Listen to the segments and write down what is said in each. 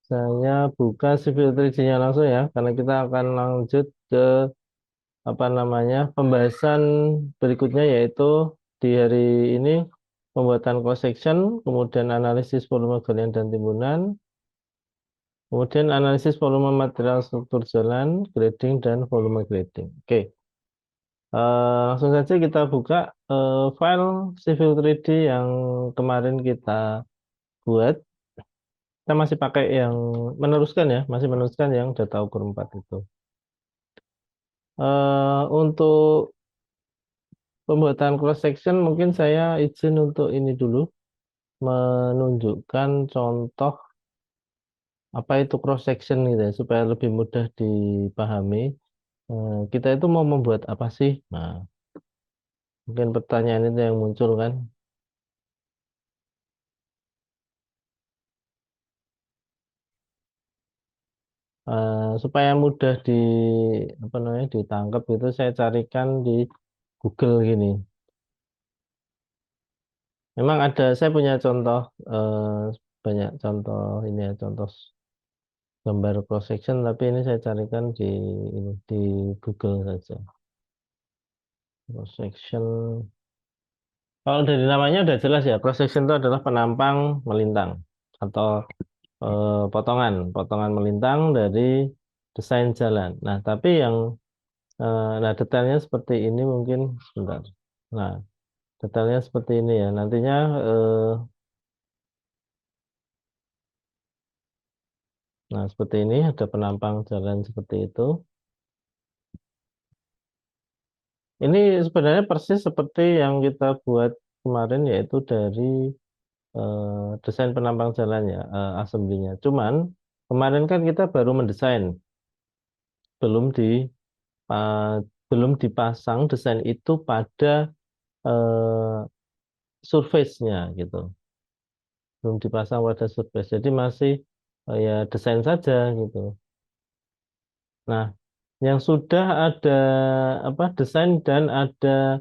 Saya buka civil 3D-nya langsung ya, karena kita akan lanjut ke apa namanya pembahasan berikutnya yaitu di hari ini pembuatan cross section, kemudian analisis volume galian dan timbunan, kemudian analisis volume material struktur jalan, grading dan volume grading. Oke, langsung saja kita buka file civil 3D yang kemarin kita buat. Kita masih pakai yang meneruskan ya, masih meneruskan yang data ukur 4 itu. Untuk pembuatan cross section mungkin saya izin untuk ini dulu menunjukkan contoh apa itu cross section gitu ya, supaya lebih mudah dipahami. Kita itu mau membuat apa sih? Nah, mungkin pertanyaan itu yang muncul kan. Supaya mudah di apa namanya ditangkap itu saya carikan di Google gini. Memang ada saya punya contoh banyak contoh ini ya contoh gambar cross section tapi ini saya carikan di ini di Google saja. Cross section. Kalau dari namanya udah jelas ya, cross section itu adalah penampang melintang atau potongan, potongan melintang dari desain jalan. Nah, tapi yang nah detailnya seperti ini mungkin sebentar. Nah, detailnya seperti ini ya. Nantinya nah seperti ini ada penampang jalan seperti itu. Ini sebenarnya persis seperti yang kita buat kemarin yaitu dari desain penampang jalan ya, assembly-nya. Cuman kemarin kan kita baru mendesain, belum di eh, belum dipasang desain itu pada eh, surface-nya gitu. Belum dipasang pada surface. Jadi masih ya desain saja gitu. Nah, yang sudah ada apa desain dan ada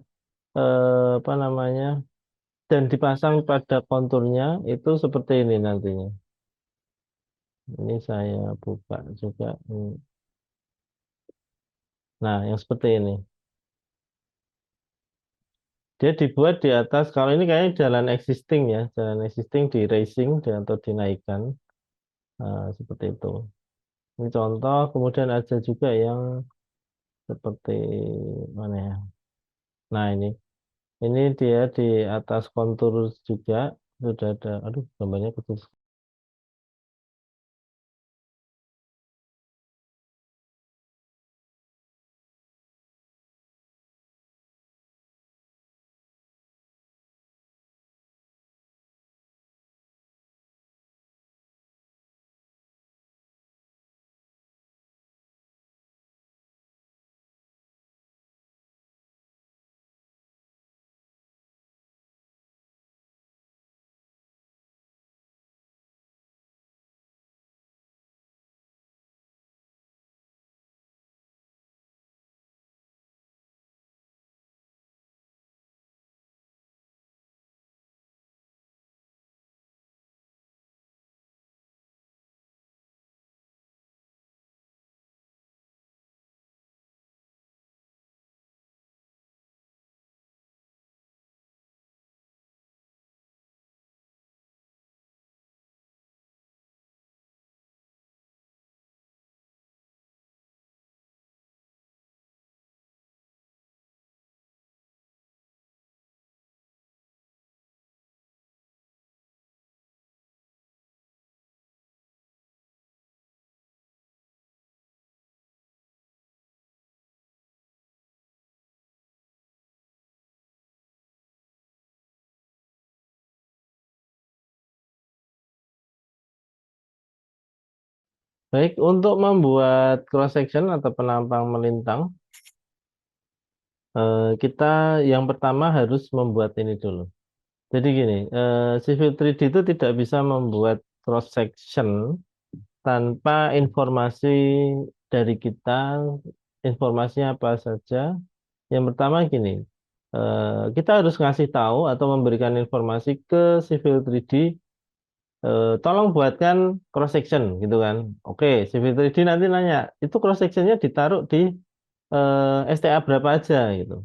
apa namanya dan dipasang pada konturnya itu seperti ini nantinya. Ini saya buka juga. Nah, yang seperti ini. Dia dibuat di atas, kalau ini kayaknya jalan existing ya, jalan existing di racing atau dinaikkan, seperti itu. Ini contoh, kemudian ada juga yang seperti mana ya? Nah ini dia di atas kontur juga, sudah ada, aduh gambarnya kecil. Baik, untuk membuat cross section atau penampang melintang, kita yang pertama harus membuat ini dulu. Jadi gini, Civil 3D itu tidak bisa membuat cross section tanpa informasi dari kita, informasinya apa saja. Yang pertama gini, kita harus ngasih tahu atau memberikan informasi ke Civil 3D tolong buatkan cross section gitu kan. Oke, Civil 3D nanti nanya, itu cross sectionnya ditaruh di STA berapa aja gitu.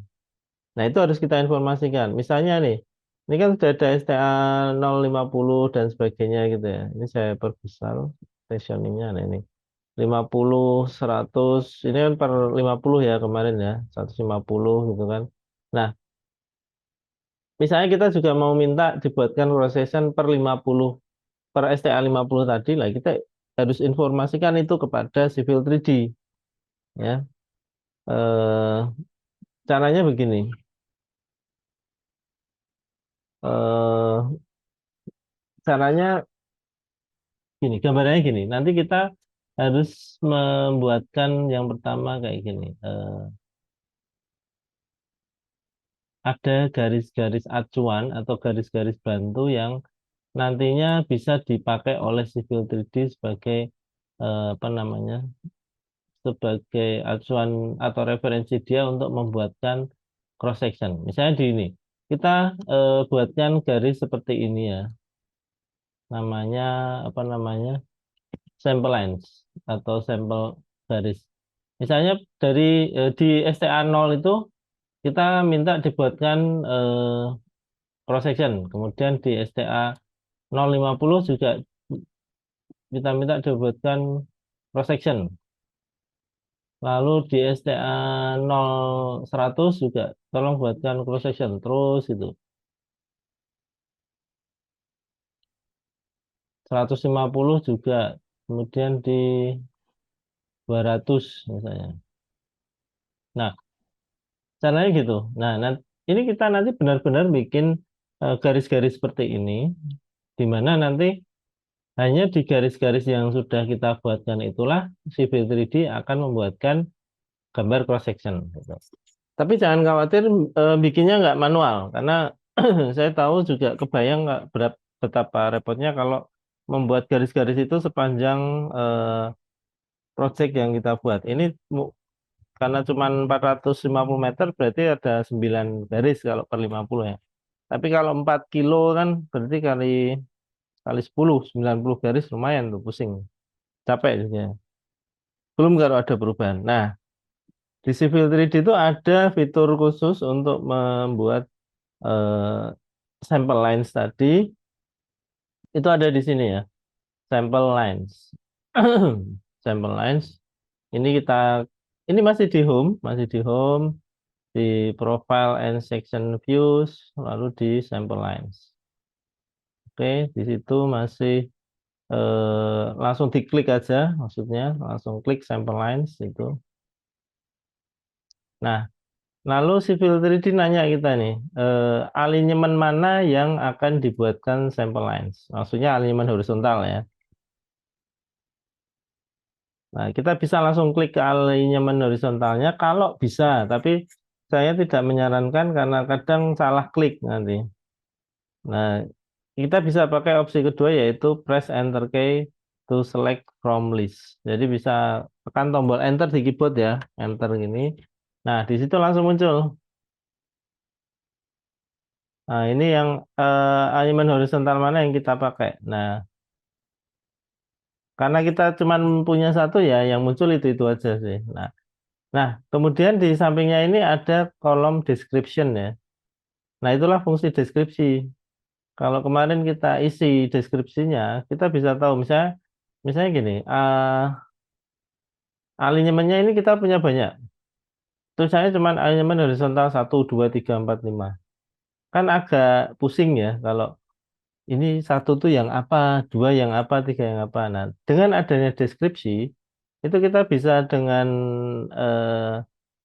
Nah, itu harus kita informasikan. Misalnya nih, ini kan sudah ada STA 050 dan sebagainya gitu ya. Ini saya perbesar stationingnya. Nah, ini 50, 100, ini kan per 50 ya kemarin ya, 150 gitu kan. Nah, misalnya kita juga mau minta dibuatkan cross section per 50, per STA 50 tadi lah, kita harus informasikan itu kepada Civil 3D ya. Eh, caranya begini. Eh, caranya gini, gambarannya gini. Nanti kita harus membuatkan yang pertama kayak gini. Ada garis-garis acuan atau garis-garis bantu yang nantinya bisa dipakai oleh Civil 3D sebagai apa namanya? Sebagai acuan atau referensi dia untuk membuatkan cross section. Misalnya di ini, kita buatkan garis seperti ini ya. Namanya apa namanya? Sample lines atau sampel garis. Misalnya dari di STA 0 itu kita minta dibuatkan cross section. Kemudian di STA 050 juga kita minta dibuatkan cross section. Lalu di STA 0100 juga tolong buatkan cross section terus itu. 150 juga. Kemudian di 200 misalnya. Nah, caranya gitu. Nah, ini kita nanti benar-benar bikin garis-garis seperti ini, di mana nanti hanya di garis-garis yang sudah kita buatkan itulah Civil 3D akan membuatkan gambar cross section. Gitu. Tapi jangan khawatir bikinnya nggak manual, karena saya tahu juga kebayang nggak betapa repotnya kalau membuat garis-garis itu sepanjang project yang kita buat. Ini karena cuma 450 meter berarti ada 9 garis kalau per 50 ya. Tapi kalau 4 kilo kan berarti kali kali 10, 90 garis lumayan tuh pusing. Capek juga. Belum kalau ada perubahan. Nah, di Civil 3D itu ada fitur khusus untuk membuat eh, sampel lines tadi. Itu ada di sini ya, sampel lines. Sampel lines. Ini kita ini masih di home, di profile and section views, lalu di sampel lines. Oke, di situ masih langsung diklik aja, maksudnya langsung klik sampel lines itu. Nah, lalu Civil 3D nanya kita nih, alinyemen mana yang akan dibuatkan sampel lines? Maksudnya alinyemen horizontal ya. Nah, kita bisa langsung klik ke alinyemen horizontalnya kalau bisa, tapi saya tidak menyarankan karena kadang salah klik nanti. Nah, kita bisa pakai opsi kedua yaitu press enter key to select from list. Jadi bisa tekan tombol enter di keyboard ya, enter gini. Nah, di situ langsung muncul. Nah, ini yang alignment horizontal mana yang kita pakai. Nah, karena kita cuma punya satu ya, yang muncul itu aja sih. Nah, kemudian di sampingnya ini ada kolom description ya. Nah, itulah fungsi deskripsi. Kalau kemarin kita isi deskripsinya, kita bisa tahu misalnya gini, alinyemennya ini kita punya banyak. Tulisannya cuma alinyemen horizontal 1, 2, 3, 4, 5. Kan agak pusing ya kalau ini satu tuh yang apa, dua yang apa, tiga yang apa. Nah, dengan adanya deskripsi, itu kita bisa dengan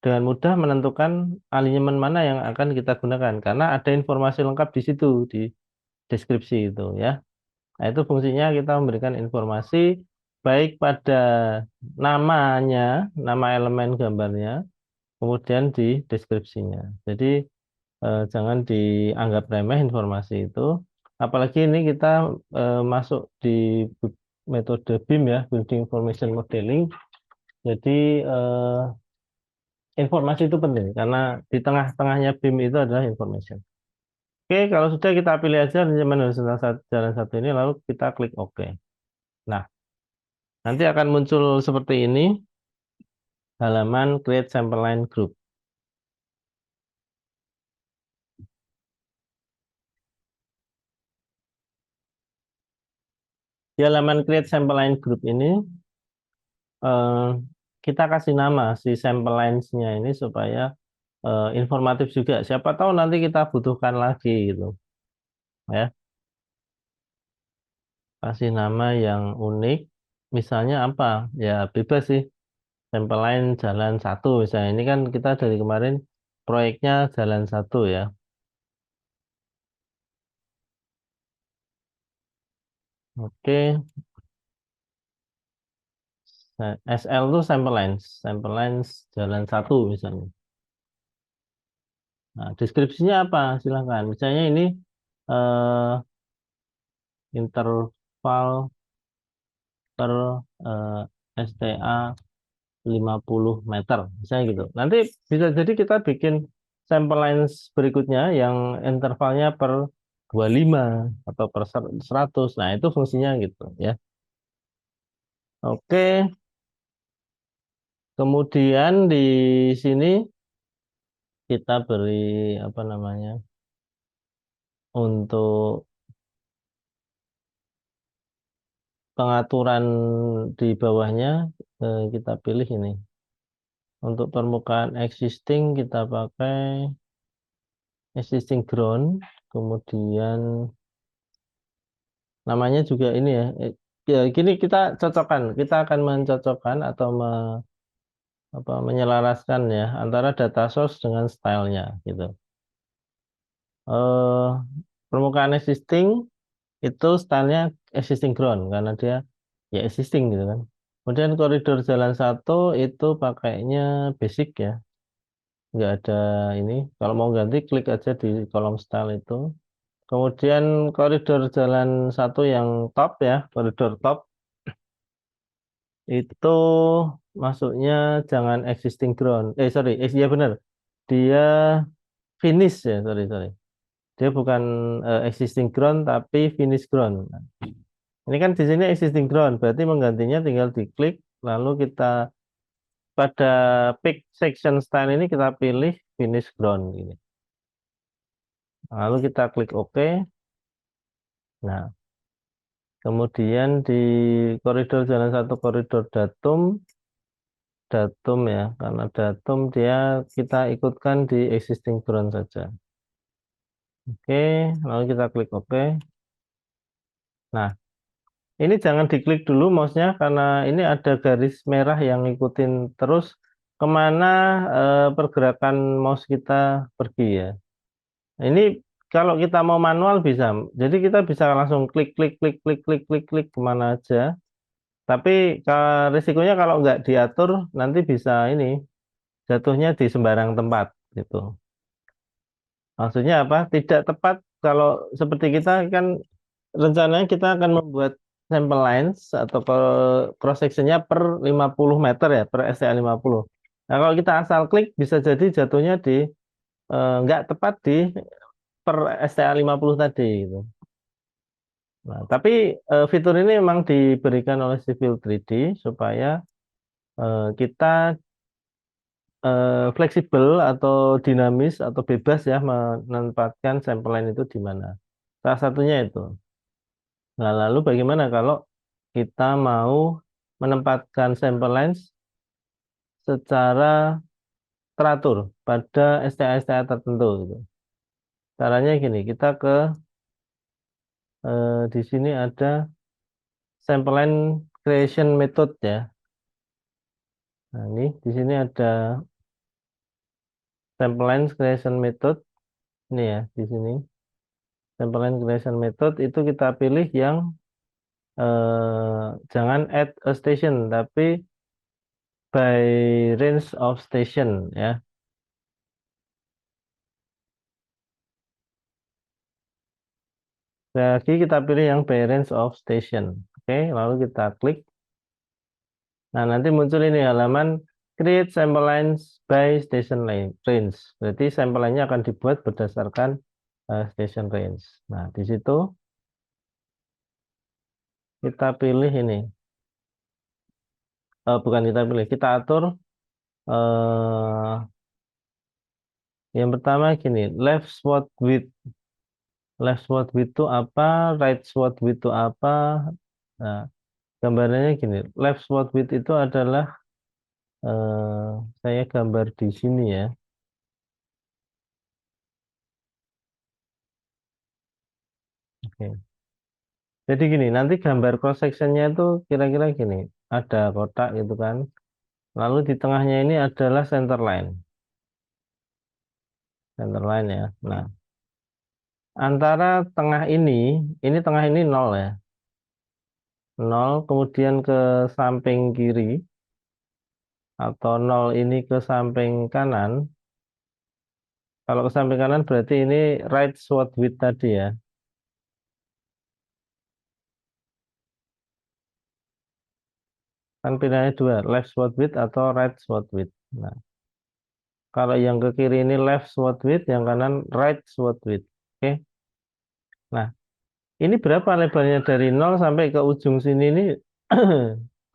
mudah menentukan alinyemen mana yang akan kita gunakan karena ada informasi lengkap di situ di deskripsi itu ya. Nah, itu fungsinya kita memberikan informasi baik pada namanya, nama elemen gambarnya, kemudian di deskripsinya. Jadi jangan dianggap remeh informasi itu. Apalagi ini kita masuk di metode BIM ya, Building Information Modeling. Jadi informasi itu penting karena di tengah-tengahnya BIM itu adalah information. Oke, kalau sudah kita pilih aja manajemen horizontal jalan satu ini, lalu kita klik OK. Nah, nanti akan muncul seperti ini, halaman Create Sample Line Group. Di halaman Create Sample Line Group ini, eh, kita kasih nama si sample lines-nya ini supaya informatif juga. Siapa tahu nanti kita butuhkan lagi gitu, ya. Kasih nama yang unik, misalnya apa? Ya bebas sih. Sample line jalan satu misalnya. Ini kan kita dari kemarin proyeknya jalan satu ya. Oke, nah, SL itu sample lines jalan satu misalnya. Nah, deskripsinya apa? Silahkan. Misalnya ini eh, interval per STA 50 meter, misalnya gitu. Nanti bisa jadi kita bikin sample lines berikutnya yang intervalnya per 25 atau per 100. Nah, itu fungsinya gitu ya. Oke, kemudian di sini kita beri apa namanya? Untuk pengaturan di bawahnya kita pilih ini. Untuk permukaan existing kita pakai existing ground, kemudian namanya juga ini ya. Ya, gini kita cocokkan. Kita akan mencocokkan atau menyelaraskan ya antara data source dengan stylenya gitu. Eh, permukaan existing itu stylenya existing ground karena dia ya existing gitu kan. Kemudian koridor jalan satu itu pakainya basic ya, nggak ada ini. Kalau mau ganti klik aja di kolom style itu. Kemudian koridor jalan satu yang top ya, koridor top itu masuknya jangan existing ground. Sorry, ya benar. Dia finish ya, sorry sorry. Dia bukan existing ground tapi finish ground. Nah, ini kan di sini existing ground, berarti menggantinya tinggal diklik, lalu kita pada pick section style ini kita pilih finish ground ini. Lalu kita klik OK. Nah, kemudian di koridor jalan satu koridor datum ya, karena datum dia kita ikutkan di existing ground saja. Oke, lalu kita klik OK. Nah, ini jangan diklik dulu mouse-nya karena ini ada garis merah yang ngikutin terus kemana pergerakan mouse kita pergi ya. Ini kalau kita mau manual bisa, jadi kita bisa langsung klik klik klik klik klik klik klik kemana aja. Tapi risikonya kalau nggak diatur nanti bisa ini jatuhnya di sembarang tempat gitu. Maksudnya apa? Tidak tepat kalau seperti kita kan rencananya kita akan membuat sample lines atau cross sectionnya per 50 meter ya, per STA 50. Nah, kalau kita asal klik bisa jadi jatuhnya di nggak tepat di per STA 50 tadi gitu. Nah, tapi fitur ini memang diberikan oleh Civil 3D supaya kita fleksibel atau dinamis atau bebas ya menempatkan sampel line itu di mana. Salah satunya itu. Nah, lalu bagaimana kalau kita mau menempatkan sampel lines secara teratur pada STA-STA tertentu gitu. Caranya gini, kita ke di sini ada sampel line creation method ya. Nah, ini di sini ada sampel line creation method ini ya di sini. Sampel line creation method itu kita pilih yang jangan add a station tapi by range of station ya. Lagi kita pilih yang by range of station. Oke, lalu kita klik. Nah, nanti muncul ini halaman create sample lines by station range. Berarti sampel line-nya akan dibuat berdasarkan station range. Nah, di situ kita pilih ini. Bukan kita pilih, kita atur eh, yang pertama gini, left sword width. Left sword width itu apa? Right sword width itu apa? Nah, gambarannya gini. Left sword width itu adalah saya gambar di sini ya. Oke. Jadi gini, nanti gambar cross sectionnya itu kira-kira gini. Ada kotak gitu kan. Lalu di tengahnya ini adalah center line. Center line ya. Nah, antara ini tengah ini nol ya. Nol, kemudian ke samping kiri, atau nol ini ke samping kanan. Kalau ke samping kanan berarti ini right sword width tadi ya. Kan pilihannya dua, left sword width atau right sword width. Nah, kalau yang ke kiri ini left sword width, yang kanan right sword width. Oke. Nah, ini berapa lebarnya dari nol sampai ke ujung sini ini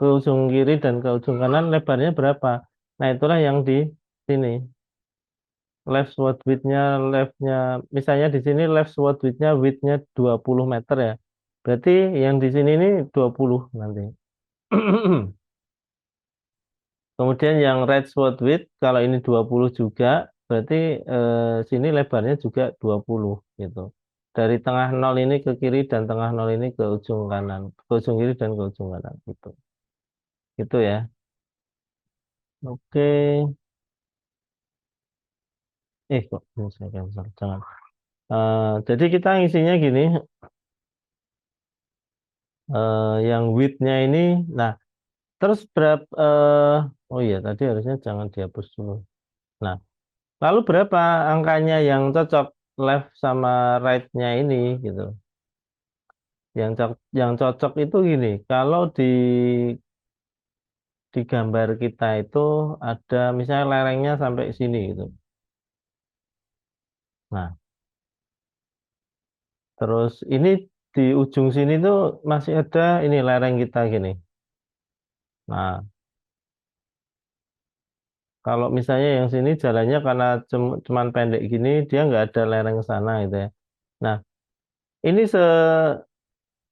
ke ujung kiri dan ke ujung kanan lebarnya berapa? Nah, itulah yang di sini. Left sword width-nya, left-nya, misalnya di sini left sword width-nya 20 meter ya. Berarti yang di sini ini 20 nanti. Kemudian yang right sword width, kalau ini 20 juga, berarti sini lebarnya juga 20 gitu. Dari tengah nol ini ke kiri dan tengah nol ini ke ujung kanan. Ke ujung kiri dan ke ujung kanan gitu. Gitu ya. Oke. Kok ini saya cancel? Jangan. Jadi kita ngisinya gini, yang width-nya ini, nah terus berapa, oh iya tadi harusnya jangan dihapus dulu. Nah, lalu berapa angkanya yang cocok left sama right-nya ini gitu. Yang cocok itu gini, kalau di gambar kita itu ada misalnya lerengnya sampai sini gitu. Nah, terus ini di ujung sini tuh masih ada ini lereng kita gini. Nah, kalau misalnya yang sini jalannya karena cuman pendek gini, dia nggak ada lereng sana gitu ya. Nah, ini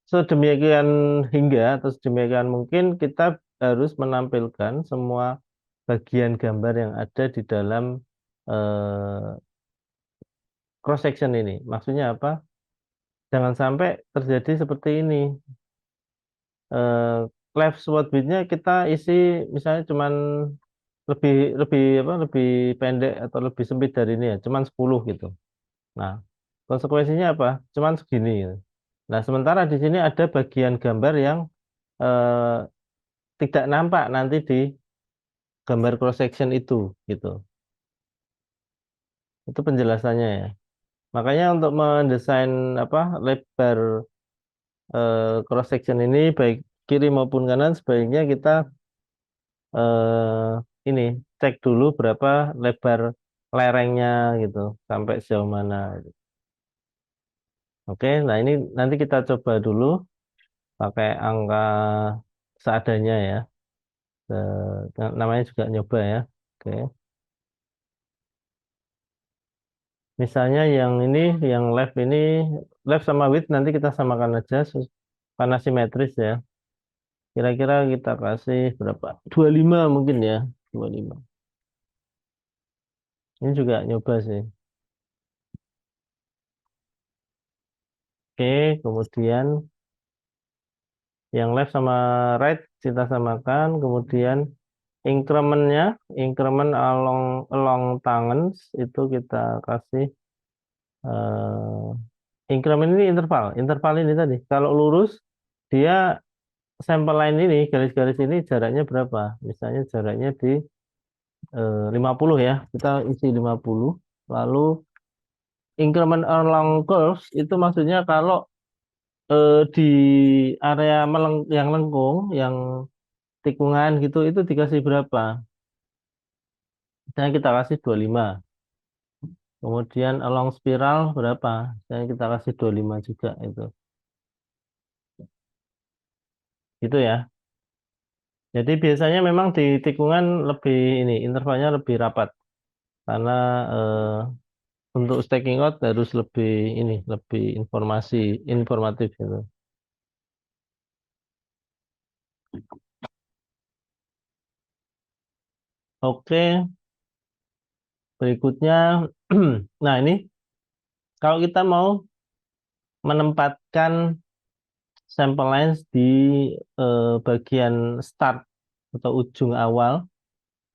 sedemikian hingga atau sedemikian mungkin kita harus menampilkan semua bagian gambar yang ada di dalam cross section ini. Maksudnya apa? Jangan sampai terjadi seperti ini. Eh, Left sword width-nya kita isi misalnya cuman lebih lebih apa lebih pendek atau lebih sempit dari ini ya, cuman 10 gitu. Nah, konsekuensinya apa? Cuman segini gitu. Nah, sementara di sini ada bagian gambar yang eh, tidak nampak nanti di gambar cross section itu gitu. Itu penjelasannya ya. Makanya untuk mendesain apa lebar cross section ini baik kiri maupun kanan sebaiknya kita ini cek dulu berapa lebar lerengnya gitu sampai sejauh mana. Oke, nah ini nanti kita coba dulu pakai angka seadanya ya. Namanya juga nyoba ya. Oke. Misalnya yang ini, yang left ini, left sama width nanti kita samakan aja karena simetris ya. Kira-kira kita kasih berapa? 25 mungkin ya. 25. Ini juga nyoba sih. Oke, kemudian yang left sama right kita samakan. Kemudian incrementnya, increment along tangens itu kita kasih increment ini interval. Interval ini tadi. Kalau lurus dia sampel line ini garis-garis ini jaraknya berapa? Misalnya jaraknya di 50 ya. Kita isi 50. Lalu increment along curves itu maksudnya kalau di area yang lengkung, yang tikungan gitu itu dikasih berapa? Misalnya kita kasih 25. Kemudian along spiral berapa? Saya kita kasih 25 juga itu. Gitu ya. Jadi biasanya memang di tikungan lebih ini intervalnya lebih rapat karena untuk staking out harus lebih ini lebih informatif gitu. Oke, berikutnya nah ini kalau kita mau menempatkan sample lines di bagian start atau ujung awal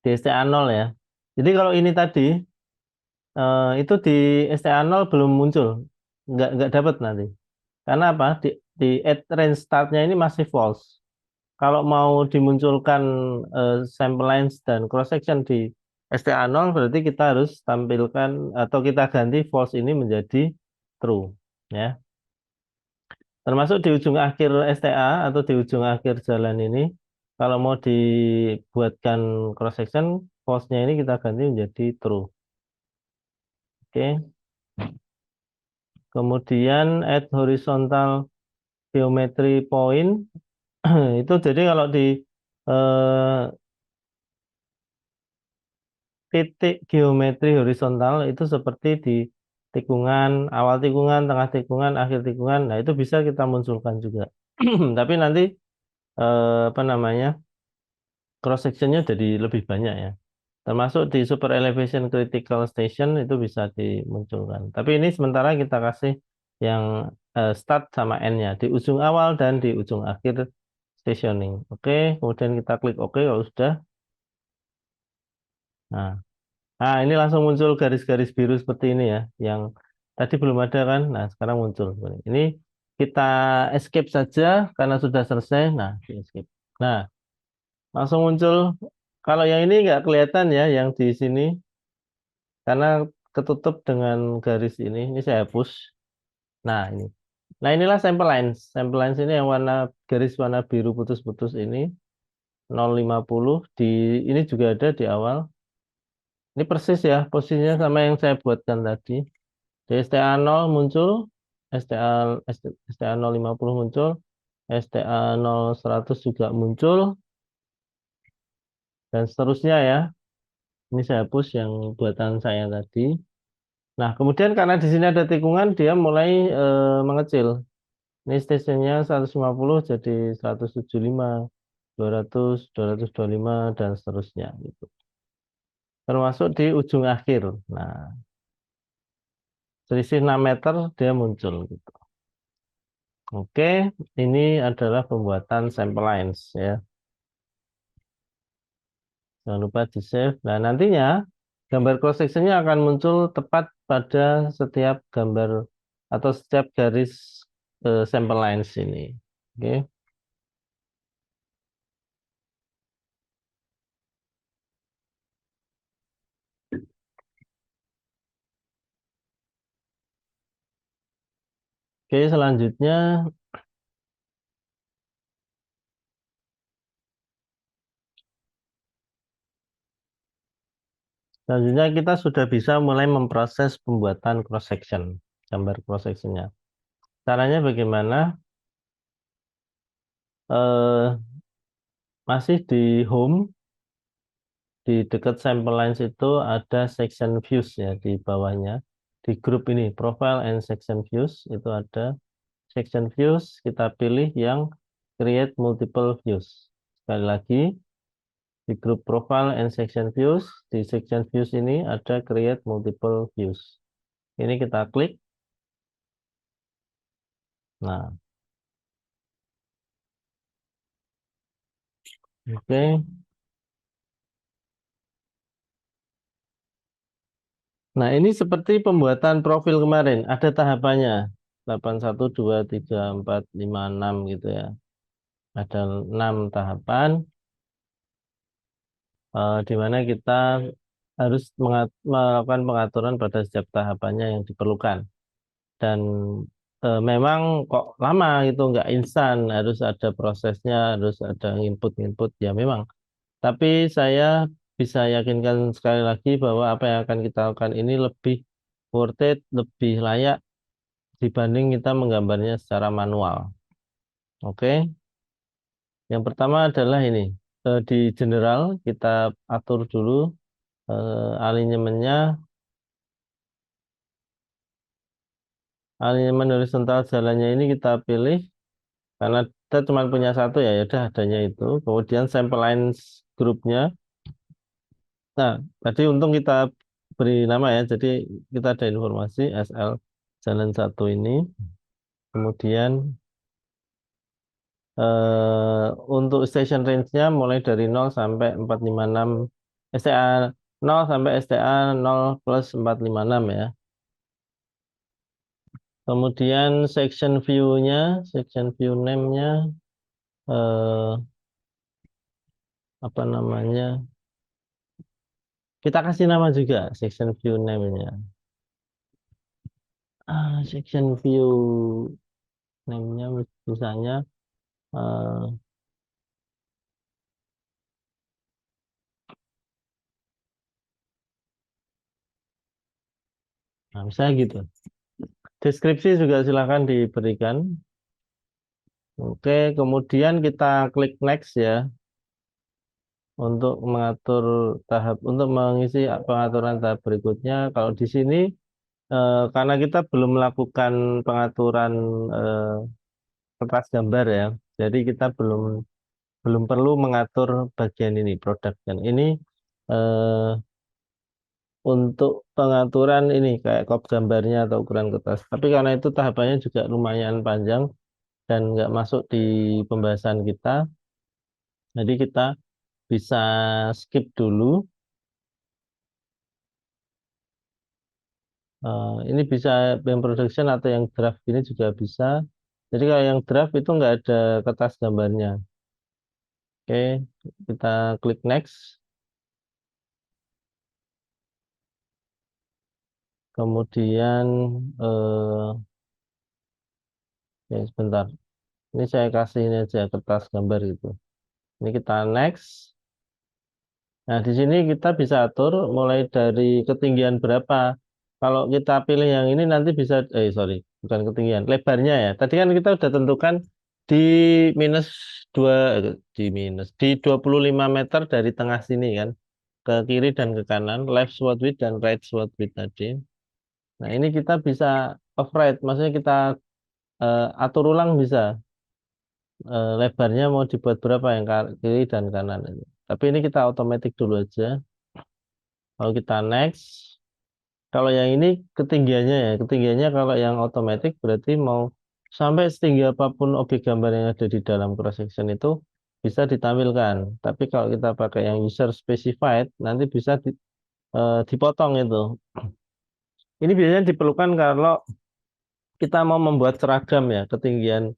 di STA 0 ya. Jadi kalau ini tadi itu di STA 0 belum muncul, nggak dapat nanti. Karena apa? Di at range startnya ini masih false. Kalau mau dimunculkan sample lines dan cross section di STA 0 berarti kita harus tampilkan atau kita ganti false ini menjadi true ya. Termasuk di ujung akhir STA atau di ujung akhir jalan ini kalau mau dibuatkan cross section false-nya ini kita ganti menjadi true. Oke. Kemudian add horizontal geometry point itu jadi kalau di eh, titik geometri horizontal itu seperti di tikungan, awal tikungan, tengah tikungan, akhir tikungan. Nah, itu bisa kita munculkan juga. Tapi nanti apa namanya? Cross sectionnya jadi lebih banyak ya. Termasuk di super elevation critical station itu bisa dimunculkan. Tapi ini sementara kita kasih yang start sama end-nya di ujung awal dan di ujung akhir stationing. Oke, kemudian kita klik OK kalau sudah. Nah, ini langsung muncul garis-garis biru seperti ini ya, yang tadi belum ada kan. Nah, sekarang muncul. Ini kita escape saja karena sudah selesai. Nah, di escape. Nah, langsung muncul. Kalau yang ini nggak kelihatan ya, yang di sini karena ketutup dengan garis ini. Ini saya hapus. Nah, ini. Nah, inilah sample lines. Sample lines ini yang garis warna biru putus-putus ini 0,50 di ini juga ada di awal. Ini persis ya, posisinya sama yang saya buatkan tadi. Di STA 0 muncul, STA STA 050 muncul, STA 0100 juga muncul, dan seterusnya ya. Ini saya hapus yang buatan saya tadi. Nah, kemudian karena di sini ada tikungan, dia mulai mengecil. Ini stationnya 150 jadi 175, 200, 225, dan seterusnya. Gitu. Termasuk di ujung akhir. Nah, selisih 6 meter dia muncul. Gitu. Oke, ini adalah pembuatan sample lines ya. Jangan lupa di save. Nah, nantinya gambar cross sectionnya akan muncul tepat pada setiap gambar atau setiap garis sample lines ini. Oke. Oke, selanjutnya kita sudah bisa mulai memproses pembuatan cross section, gambar cross sectionnya. Caranya bagaimana? Eh, masih di home, di dekat sample lines itu ada section views ya di bawahnya. Di grup ini, profile and section views itu ada section views, kita pilih yang create multiple views. Sekali lagi, di grup profile and section views, di section views ini ada create multiple views. Ini kita klik. Nah, oke. Nah, ini seperti pembuatan profil kemarin. Ada tahapannya. 8, 1, 2, 3, 4, 5, 6 gitu ya. Ada 6 tahapan di mana kita harus melakukan pengaturan pada setiap tahapannya yang diperlukan. Dan memang kok lama gitu, nggak instan, harus ada prosesnya, harus ada input-input, ya memang. Tapi saya bisa yakinkan sekali lagi bahwa apa yang akan kita lakukan ini lebih worth it, lebih layak dibanding kita menggambarnya secara manual. Oke. Yang pertama adalah ini. Di general kita atur dulu alignmentnya, alignment horizontal jalannya ini kita pilih karena kita cuma punya satu ya, udah adanya itu. Kemudian sample lines grupnya. Nah, tadi untung kita beri nama ya, jadi kita ada informasi SL jalan satu ini. Kemudian untuk station range-nya mulai dari 0 sampai 456 STA 0 sampai STA 0 plus 456 ya. Kemudian section view name-nya eh, apa namanya? Kita kasih nama juga section view name-nya. Section view name-nya misalnya eh, nah, misalnya gitu. Deskripsi juga silakan diberikan. Oke, kemudian kita klik next ya untuk mengatur untuk mengisi pengaturan tahap berikutnya. Kalau di sini karena kita belum melakukan pengaturan eh, kertas gambar ya, jadi kita belum belum perlu mengatur bagian ini produk dan ini eh, untuk pengaturan ini kayak kop gambarnya atau ukuran kertas. Tapi karena itu tahapannya juga lumayan panjang dan nggak masuk di pembahasan kita, jadi kita bisa skip dulu. Ini bisa yang production atau yang draft ini juga bisa. Jadi kalau yang draft itu nggak ada kertas gambarnya. Oke, kita klik next. Kemudian ya sebentar. Ini saya kasih ini aja kertas gambar gitu. Ini kita next. Nah, di sini kita bisa atur mulai dari ketinggian berapa. Kalau kita pilih yang ini nanti bisa, sorry, bukan ketinggian, lebarnya ya. Tadi kan kita udah tentukan di minus 2, di 25 meter dari tengah sini kan, ke kiri dan ke kanan, left sword width dan right sword width tadi. Nah, ini kita bisa override, maksudnya kita atur ulang bisa. Lebarnya mau dibuat berapa yang kiri dan kanan ini. Tapi ini kita otomatis dulu aja. Kalau kita next, kalau yang ini ketinggiannya ya, ketinggiannya kalau yang otomatis berarti mau sampai setinggi apapun objek gambar yang ada di dalam cross section itu bisa ditampilkan. Tapi kalau kita pakai yang user specified, nanti bisa dipotong itu. Ini biasanya diperlukan kalau kita mau membuat seragam ya, ketinggian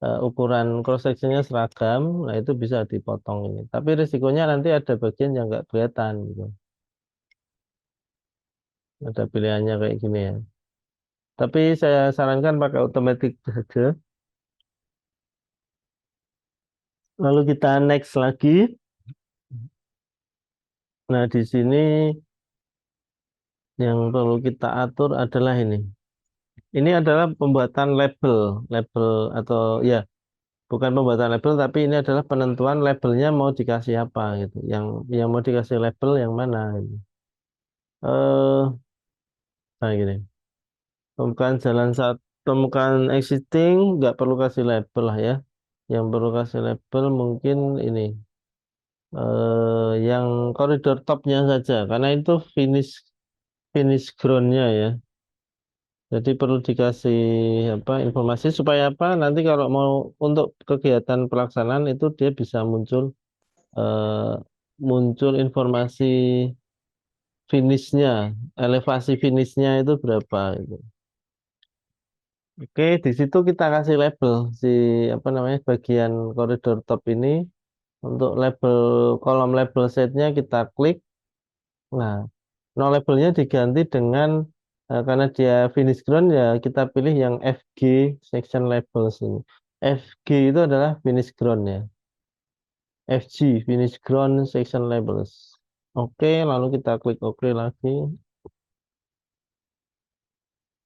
ukuran cross sectionnya seragam, nah itu bisa dipotong ini. Tapi risikonya nanti ada bagian yang nggak kelihatan gitu. Ada pilihannya kayak gini ya. Tapi saya sarankan pakai otomatis saja. Lalu kita next lagi. Nah, di sini yang perlu kita atur adalah ini. Ini adalah pembuatan label, label atau ya bukan pembuatan label, tapi ini adalah penentuan labelnya mau dikasih apa gitu. Yang mau dikasih label yang mana? Gitu. Nah gini. Pembukaan jalan satu, pembukaan existing nggak perlu kasih label lah ya. Yang perlu kasih label mungkin ini yang koridor topnya saja, karena itu finish groundnya ya. Jadi perlu dikasih apa informasi supaya apa? Nanti kalau mau untuk kegiatan pelaksanaan itu dia bisa eh, muncul informasi finishnya, elevasi finishnya itu berapa itu. Oke, di situ kita kasih label si apa namanya bagian koridor top ini untuk label kolom label setnya kita klik. Nah, no labelnya diganti dengan karena dia finish ground ya kita pilih yang FG section labels ini. FG itu adalah finish ground ya. FG finish ground section labels. Oke, lalu kita klik OK lagi.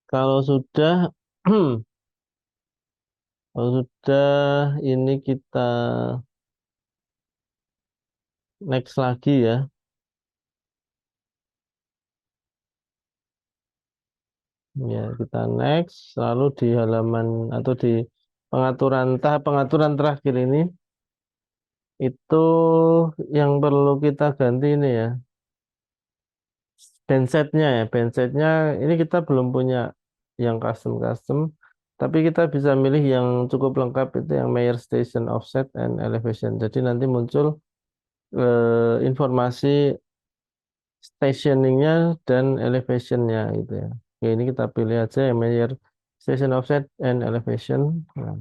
Kalau sudah, kalau sudah ini kita next lagi ya. Ya, kita next. Lalu di halaman atau di pengaturan tahap pengaturan terakhir ini itu yang perlu kita ganti ini ya. Bandsetnya ya, bandsetnya ini kita belum punya yang custom-custom, tapi kita bisa milih yang cukup lengkap itu yang Meyer Station Offset and Elevation. Jadi nanti muncul informasi stationingnya dan elevationnya gitu ya. Oke, ini kita pilih aja yang Meyer Station Offset and Elevation. Nah,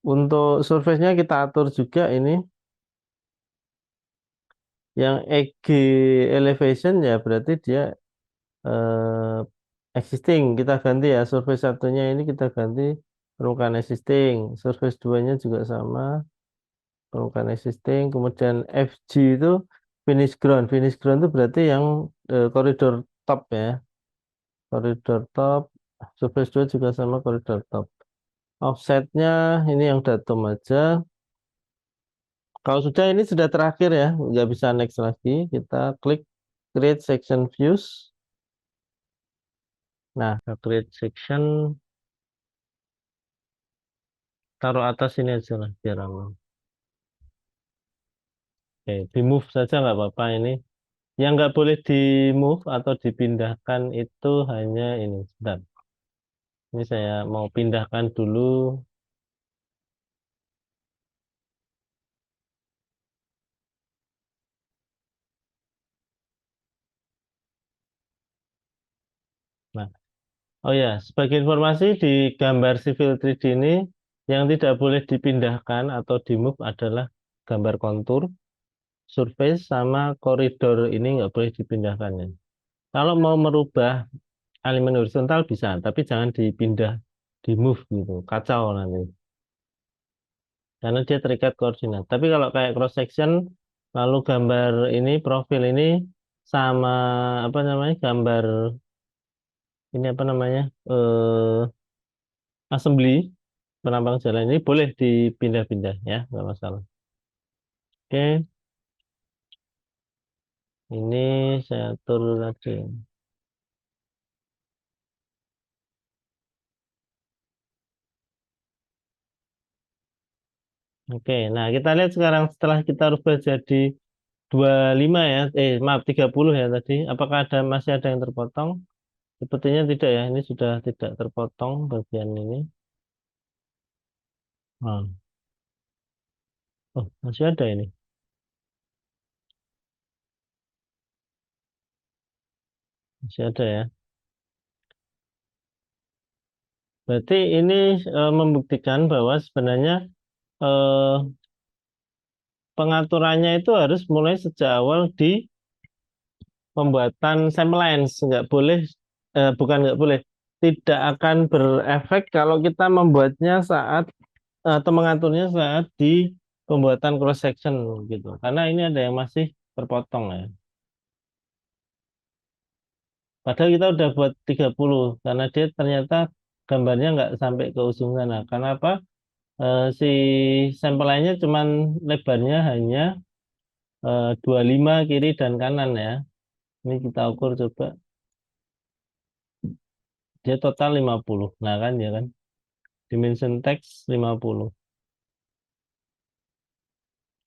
untuk surface-nya kita atur juga ini yang EG elevation ya berarti dia eh, existing kita ganti ya surface satunya ini kita ganti permukaan existing surface duanya juga sama permukaan existing kemudian FG itu finish ground itu berarti yang koridor top ya koridor top surface 2 juga sama koridor top offsetnya ini yang datum aja kalau sudah ini sudah terakhir ya nggak bisa next lagi kita klik create section views nah create section taruh atas ini aja lah biar aman. Oke, di move saja nggak apa-apa ini. Yang nggak boleh di move atau dipindahkan itu hanya ini. Sebentar. Ini saya mau pindahkan dulu. Nah, oh ya, sebagai informasi di gambar Civil 3D ini yang tidak boleh dipindahkan atau di move adalah gambar kontur, surface, sama koridor ini nggak boleh dipindahkan ya. Kalau mau merubah elemen horizontal bisa, tapi jangan dipindah, di move gitu, kacau nanti. Karena dia terikat koordinat. Tapi kalau kayak cross section, lalu gambar ini, profil ini sama apa namanya, gambar ini apa namanya, assembly penampang jalan ini boleh dipindah-pindah ya, nggak masalah. Oke, ini saya atur lagi. Oke, nah kita lihat sekarang setelah kita rubah jadi 25 ya, maaf 30 ya tadi. Apakah masih ada yang terpotong? Sepertinya tidak ya, ini sudah tidak terpotong bagian ini. Ah, oh, masih ada ini. Masih ada ya. Berarti ini membuktikan bahwa sebenarnya eh, pengaturannya itu harus mulai sejak awal di pembuatan semblance. Nggak boleh, bukan nggak boleh, tidak akan berefek kalau kita membuatnya saat atau mengaturnya saat di pembuatan cross section gitu. Karena ini ada yang masih terpotong ya. Padahal kita udah buat 30 karena dia ternyata gambarnya nggak sampai ke ujung sana. Kenapa? Si sampel lainnya cuman lebarnya hanya 25 kiri dan kanan ya. Ini kita ukur coba. Dia total 50. Nah kan ya kan. Dimension text 50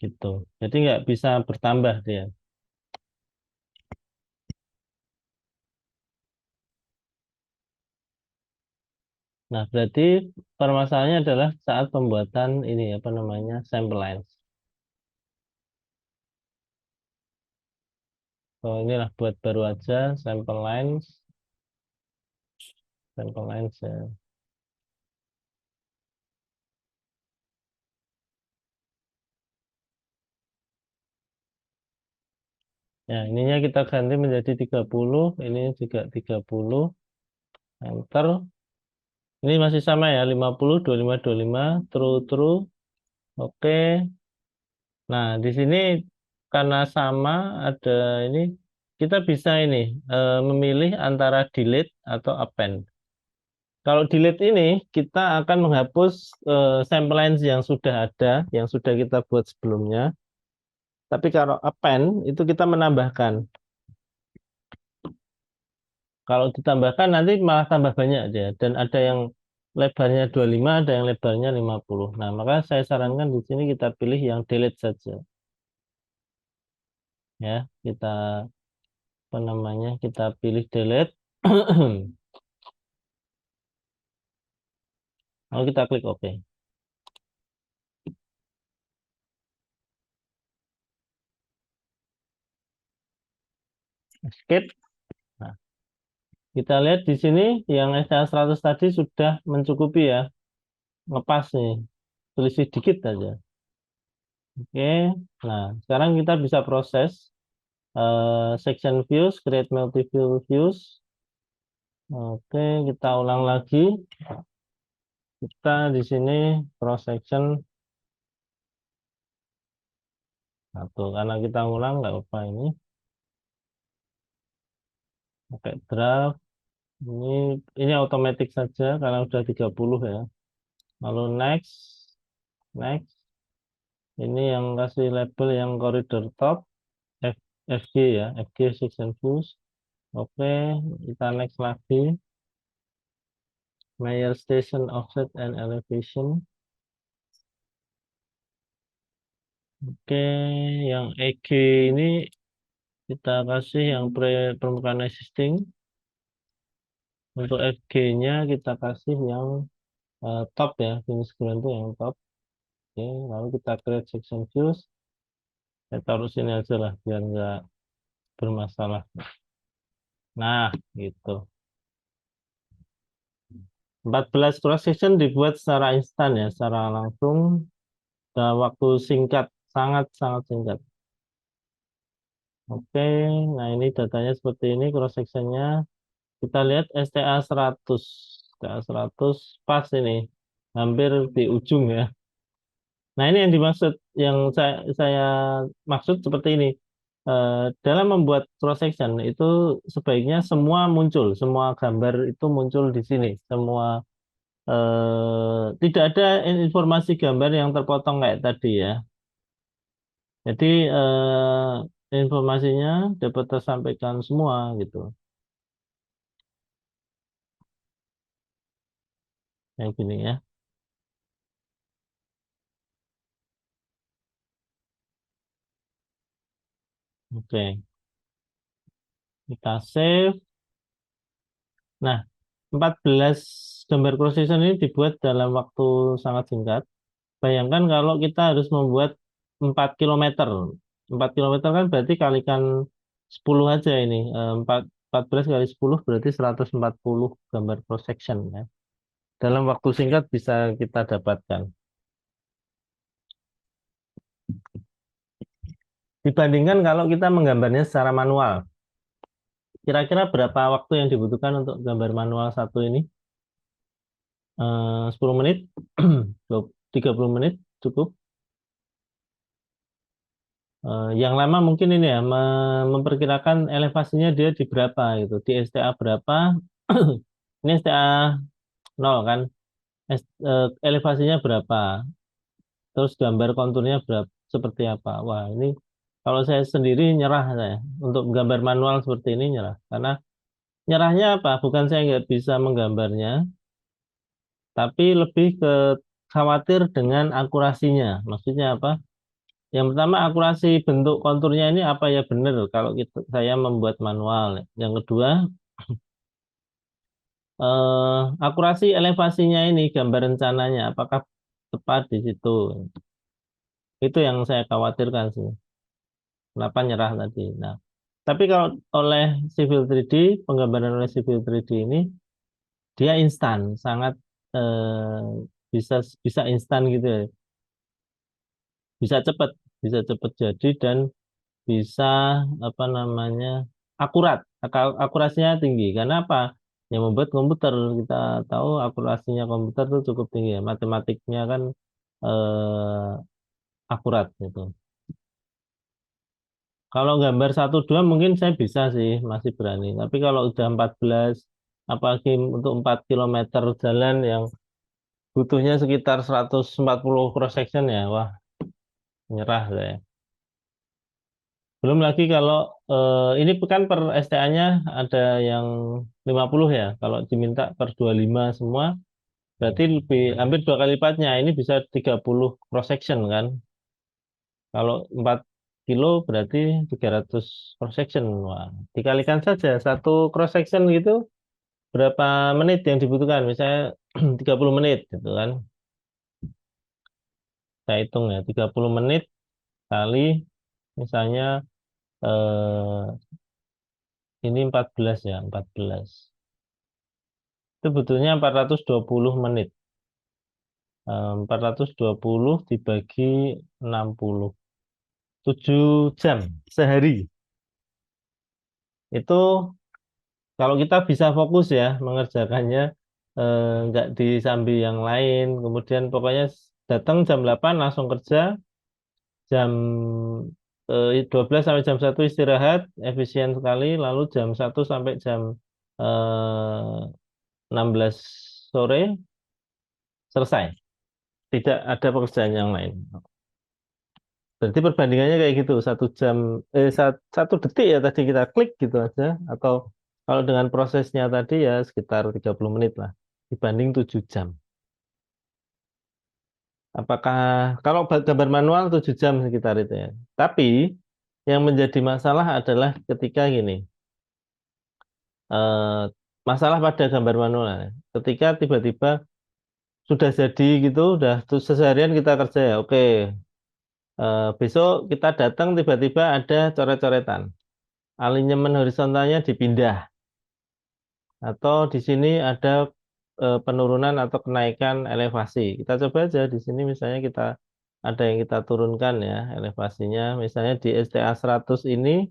gitu. Jadi nggak bisa bertambah dia. Nah berarti permasalahannya adalah saat pembuatan ini apa namanya sample lines. So inilah buat baru aja sample lines. Sample lines ya. Ya, ininya kita ganti menjadi 30, ini juga 30, enter. Ini masih sama ya, 50, 25, 25, true, true. Oke. Nah, di sini karena sama ada ini kita bisa ini memilih antara delete atau append. Kalau delete ini kita akan menghapus sample lines yang sudah ada, yang sudah kita buat sebelumnya. Tapi kalau append itu kita menambahkan. Kalau ditambahkan nanti malah tambah banyak dia. Dan ada yang lebarnya 25, ada yang lebarnya 50. Nah, maka saya sarankan di sini kita pilih yang delete saja. Ya, kita apa namanya? Kita pilih delete. Lalu kita klik OK. Escape. Nah, kita lihat di sini yang STA 100 tadi sudah mencukupi ya. Ngepas nih. Selisih dikit aja. Oke. Nah, sekarang kita bisa proses section views, create multiple views. Oke, kita ulang lagi. Kita di sini cross section satu karena kita ngulang nggak apa ini pakai draft ini otomatis saja karena udah 30 ya. Lalu next, next ini yang kasih label yang corridor top F, FG ya, FG section views. Oke, kita next lagi. Measure station offset and elevation. Oke, yang EG ini kita kasih yang permukaan existing. Untuk FG-nya kita kasih yang top ya, finish ground itu yang top. Oke, lalu kita create section views. Saya taruh sini aja lah, biar nggak bermasalah. Nah, gitu. 14 cross section dibuat secara instan ya, secara langsung dalam waktu singkat, sangat-sangat singkat. Oke, nah ini datanya seperti ini cross sectionnya. Kita lihat STA 100. STA 100 pas ini, hampir di ujung ya. Nah, ini yang dimaksud, yang saya maksud seperti ini. Dalam membuat cross section itu sebaiknya semua muncul, semua gambar itu muncul di sini, semua tidak ada informasi gambar yang terpotong kayak tadi ya. Jadi informasinya dapat tersampaikan semua gitu, kayak gini ya. Oke, kita save. Nah, 14 gambar cross section ini dibuat dalam waktu sangat singkat. Bayangkan kalau kita harus membuat 4 kilometer. 4 kilometer kan berarti kalikan 10 aja ini. 14 kali 10 berarti 140 gambar cross section ya. Dalam waktu singkat bisa kita dapatkan. Dibandingkan kalau kita menggambarnya secara manual. Kira-kira berapa waktu yang dibutuhkan untuk gambar manual satu ini? 10 menit? 30 menit cukup? Yang lama mungkin ini ya, memperkirakan elevasinya dia di berapa gitu, di STA berapa, ini STA 0 kan, elevasinya berapa, terus gambar konturnya berapa, seperti apa. Wah ini kalau saya sendiri nyerah saya, untuk gambar manual seperti ini nyerah, karena nyerahnya apa, bukan saya nggak bisa menggambarnya, tapi lebih ke khawatir dengan akurasinya. Maksudnya apa? Yang pertama akurasi bentuk konturnya ini apa ya benar kalau saya membuat manual. Yang kedua akurasi elevasinya ini gambar rencananya apakah tepat di situ. Itu yang saya khawatirkan sih. Kenapa nyerah tadi. Nah, tapi kalau oleh Civil 3D, penggambaran oleh Civil 3D ini dia instan, sangat eh, bisa bisa instan gitu ya. Bisa cepat, bisa cepat jadi dan bisa apa namanya akurat, akurasinya tinggi. Karena apa? Yang membuat komputer kita tahu akurasinya komputer itu cukup tinggi ya. Matematiknya kan akurat gitu. Kalau gambar satu dua mungkin saya bisa sih, masih berani. Tapi kalau udah 14, apalagi untuk 4 kilometer jalan yang butuhnya sekitar 140 cross section ya, wah nyerah saya. Belum lagi kalau ini kan per STA-nya ada yang 50 ya. Kalau diminta per 25 semua, berarti lebih hampir dua kali lipatnya. Ini bisa 30 cross section kan. Kalau 4 kilo berarti 300 cross section. Wah, dikalikan saja satu cross section gitu berapa menit yang dibutuhkan. Misalnya 30 menit gitu kan. Saya hitung ya, 30 menit kali misalnya ini 14 ya, 14. Itu butuhnya 420 menit. 420 dibagi 60. 7 jam sehari. Itu kalau kita bisa fokus ya mengerjakannya, nggak disambi yang lain. Kemudian pokoknya datang jam 8 langsung kerja, jam 12 sampai jam 1 istirahat, efisien sekali, lalu jam 1 sampai jam 16 sore selesai. Tidak ada pekerjaan yang lain. Berarti perbandingannya kayak gitu, 1 jam, 1 detik ya tadi kita klik gitu aja, atau kalau dengan prosesnya tadi ya sekitar 30 menit lah, dibanding 7 jam. Apakah, kalau gambar manual 7 jam sekitar itu ya. Tapi, yang menjadi masalah adalah ketika gini, eh, masalah pada gambar manual, ya. Ketika tiba-tiba sudah jadi gitu, udah tuh seharian kita kerja ya, oke. Besok kita datang tiba-tiba ada coret-coretan. Alinyemen horizontalnya dipindah atau di sini ada penurunan atau kenaikan elevasi. Kita coba aja di sini misalnya kita ada yang kita turunkan ya elevasinya. Misalnya di STA 100 ini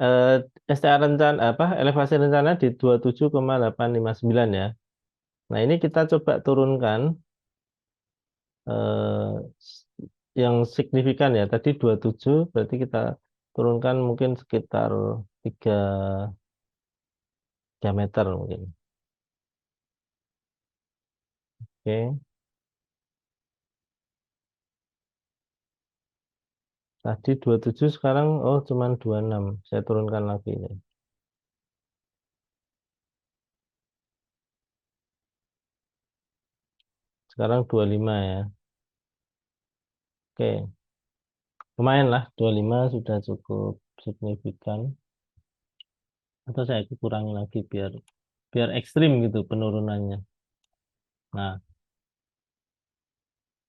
eh, STA rencana apa elevasi rencana di 27,859 ya. Nah, ini kita coba turunkan s- yang signifikan ya. Tadi 27 berarti kita turunkan mungkin sekitar 3 diameter mungkin. Oke. Tadi 27 sekarang oh cuman 26. Saya turunkan lagi ini. Sekarang 25 ya. Oke. Lumayan lah 25 sudah cukup signifikan. Atau saya kurangi lagi biar biar ekstrim gitu penurunannya. Nah,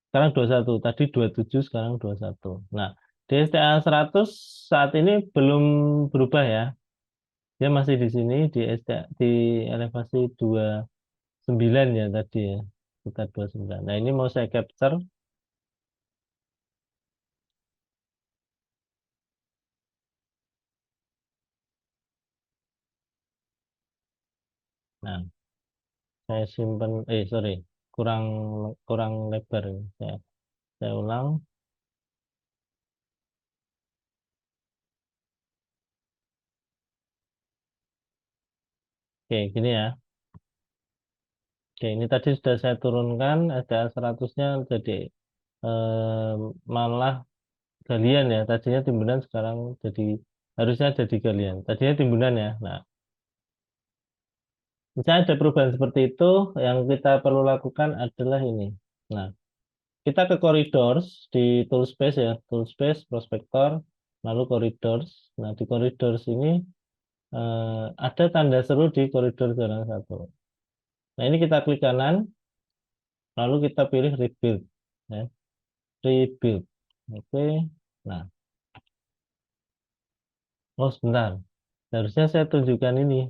sekarang 21. Tadi 27 sekarang 21. Nah, DSTA 100 saat ini belum berubah ya. Dia masih di sini di STA, di elevasi 29 ya tadi ya. Sekitar 29. Nah, ini mau saya capture. Nah, saya simpan sorry kurang kurang lebar ini. Saya ulang. Oke gini ya. Oke, ini tadi sudah saya turunkan ada 100-nya jadi eh, malah galian ya, tadinya timbunan sekarang jadi harusnya jadi galian, tadinya timbunan ya. Nah, misalnya ada perubahan seperti itu, yang kita perlu lakukan adalah ini. Nah, kita ke corridors di toolspace ya, toolspace prospektor lalu corridors. Nah, di corridors ini ada tanda seru di koridor jalan satu. Nah, ini kita klik kanan, lalu kita pilih rebuild. Ya. Rebuild. Oke. Nah, oh sebentar. Harusnya saya tunjukkan ini.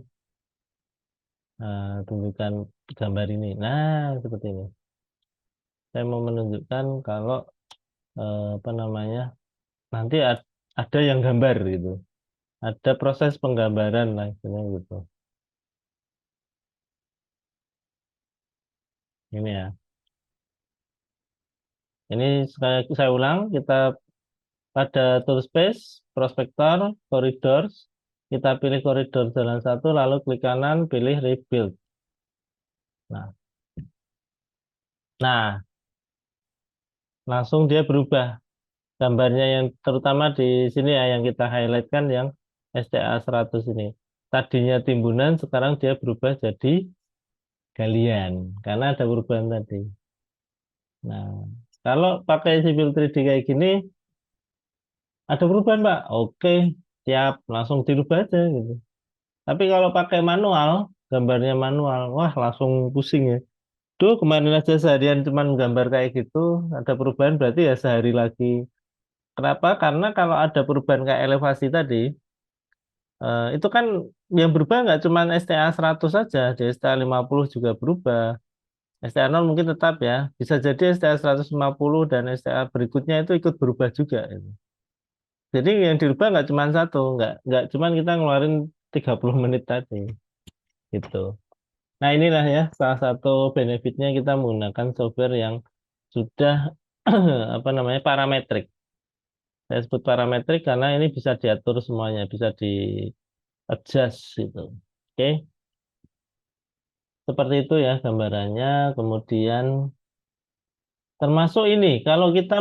Tunjukkan gambar ini. Nah, seperti ini. Saya mau menunjukkan kalau apa namanya, nanti ada yang gambar gitu. Ada proses penggambaran lah, istilahnya gitu. Ini ya. Ini sekali lagi saya ulang, kita pada tool space, prospektor, corridors, kita pilih koridor jalan satu, lalu klik kanan, pilih rebuild. Nah, nah, langsung dia berubah gambarnya yang terutama di sini ya yang kita highlight kan yang STA 100 ini. Tadinya timbunan, sekarang dia berubah jadi galian karena ada perubahan tadi. Nah, kalau pakai Civil 3D kayak gini, ada perubahan, Pak. Oke, siap, langsung dirubah aja gitu. Tapi kalau pakai manual, gambarnya manual, wah langsung pusing ya. Duh, kemarin aja seharian cuman gambar kayak gitu, ada perubahan berarti ya sehari lagi. Kenapa? Karena kalau ada perubahan kayak elevasi tadi, itu kan yang berubah nggak cuma STA 100 saja, di STA 50 juga berubah. STA 0 mungkin tetap ya, bisa jadi STA 150 dan STA berikutnya itu ikut berubah juga. Gitu. Jadi yang dirubah nggak cuma satu, nggak cuma kita ngeluarin 30 menit tadi, gitu. Nah inilah ya salah satu benefitnya kita menggunakan software yang sudah apa namanya parametrik. Saya sebut parametrik karena ini bisa diatur semuanya, bisa di adjust gitu. Oke, seperti itu ya gambarannya. Kemudian termasuk ini, kalau kita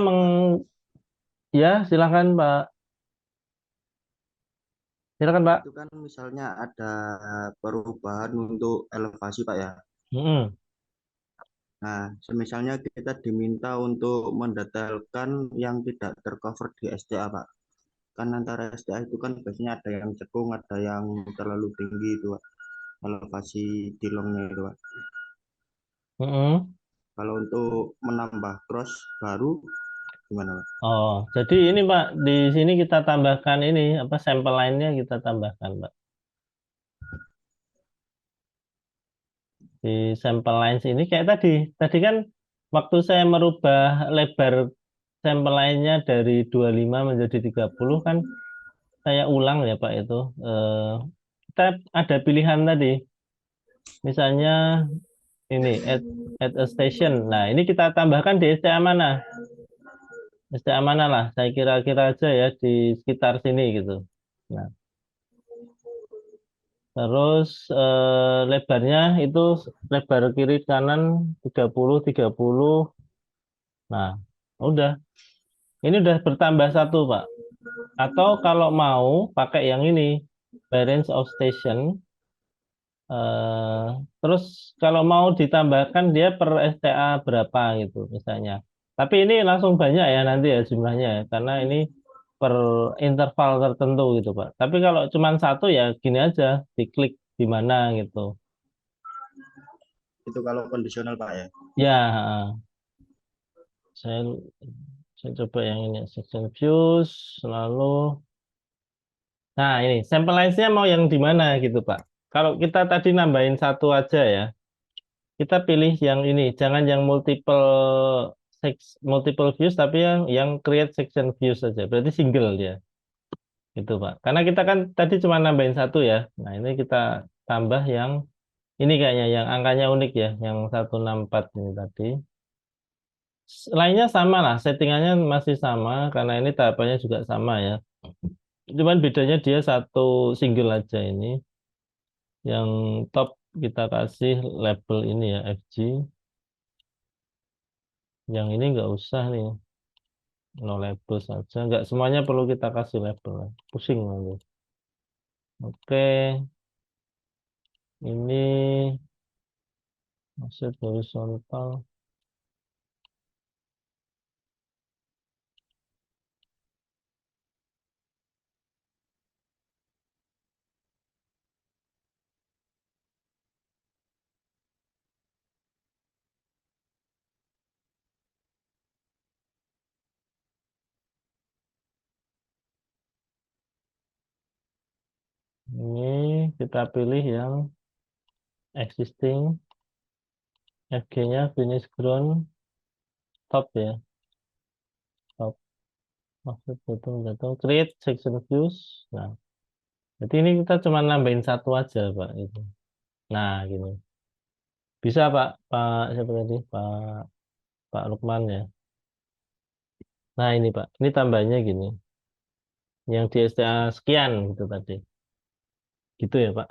ya silakan Pak, silakan Pak. Itu kan misalnya ada perubahan untuk elevasi Pak ya. Mm-mm. Nah, semisalnya kita diminta untuk mendetailkan yang tidak tercover di STA Pak. Kan antara STA itu kan biasanya ada yang cekung, ada yang terlalu tinggi itu Pak. Elevasi tilongnya itu Pak. Mm-mm. Kalau untuk menambah cross baru gimana Pak? Oh, jadi ini Pak, di sini kita tambahkan ini apa sampel lainnya kita tambahkan Pak. Di sampel lines ini kayak tadi, tadi kan waktu saya merubah lebar sampel lainnya dari 25 menjadi 30 kan saya ulang ya Pak itu. Eh, kita ada pilihan tadi, misalnya ini add a station. Nah, ini kita tambahkan di STA mana? STA mana lah? Saya kira-kira aja ya di sekitar sini gitu. Nah, terus lebarnya itu lebar kiri kanan 30 30. Nah, udah. Ini udah bertambah satu, Pak. Atau kalau mau pakai yang ini, variance of station. eh, Terus kalau mau ditambahkan dia per STA berapa gitu misalnya. Tapi ini langsung banyak ya nanti ya jumlahnya ya, karena ini per interval tertentu gitu, Pak. Tapi kalau cuma satu ya gini aja, diklik di mana gitu. Itu kalau kondisional Pak ya. Ya, saya saya coba yang ini section views, lalu nah ini sampel size-nya mau yang di mana gitu Pak. Kalau kita tadi nambahin satu aja ya, kita pilih yang ini, jangan yang multiple views tapi yang create section views saja. Berarti single dia, gitu Pak. Karena kita kan tadi cuma nambahin satu ya. Nah ini kita tambah yang ini kayaknya yang angkanya unik ya, yang 164 ini tadi. Lainnya sama lah, settingannya masih sama karena ini tahapannya juga sama ya. Cuman bedanya dia satu single aja ini. Yang top kita kasih label ini ya FG. Yang ini nggak usah nih, no label saja. Nggak semuanya perlu kita kasih label. Pusing nanti. Oke, ini masih horizontal. Ini kita pilih yang existing. FG-nya finish ground top ya, top. Maksud bottom jatuh create section views. Nah, jadi ini kita cuma nambahin satu aja, Pak. Itu. Nah, gini. Bisa, Pak. Pak siapa tadi? Pak Lukman ya. Nah, ini, Pak. Ini tambahnya gini. yang di STA sekian gitu tadi. Gitu ya, Pak.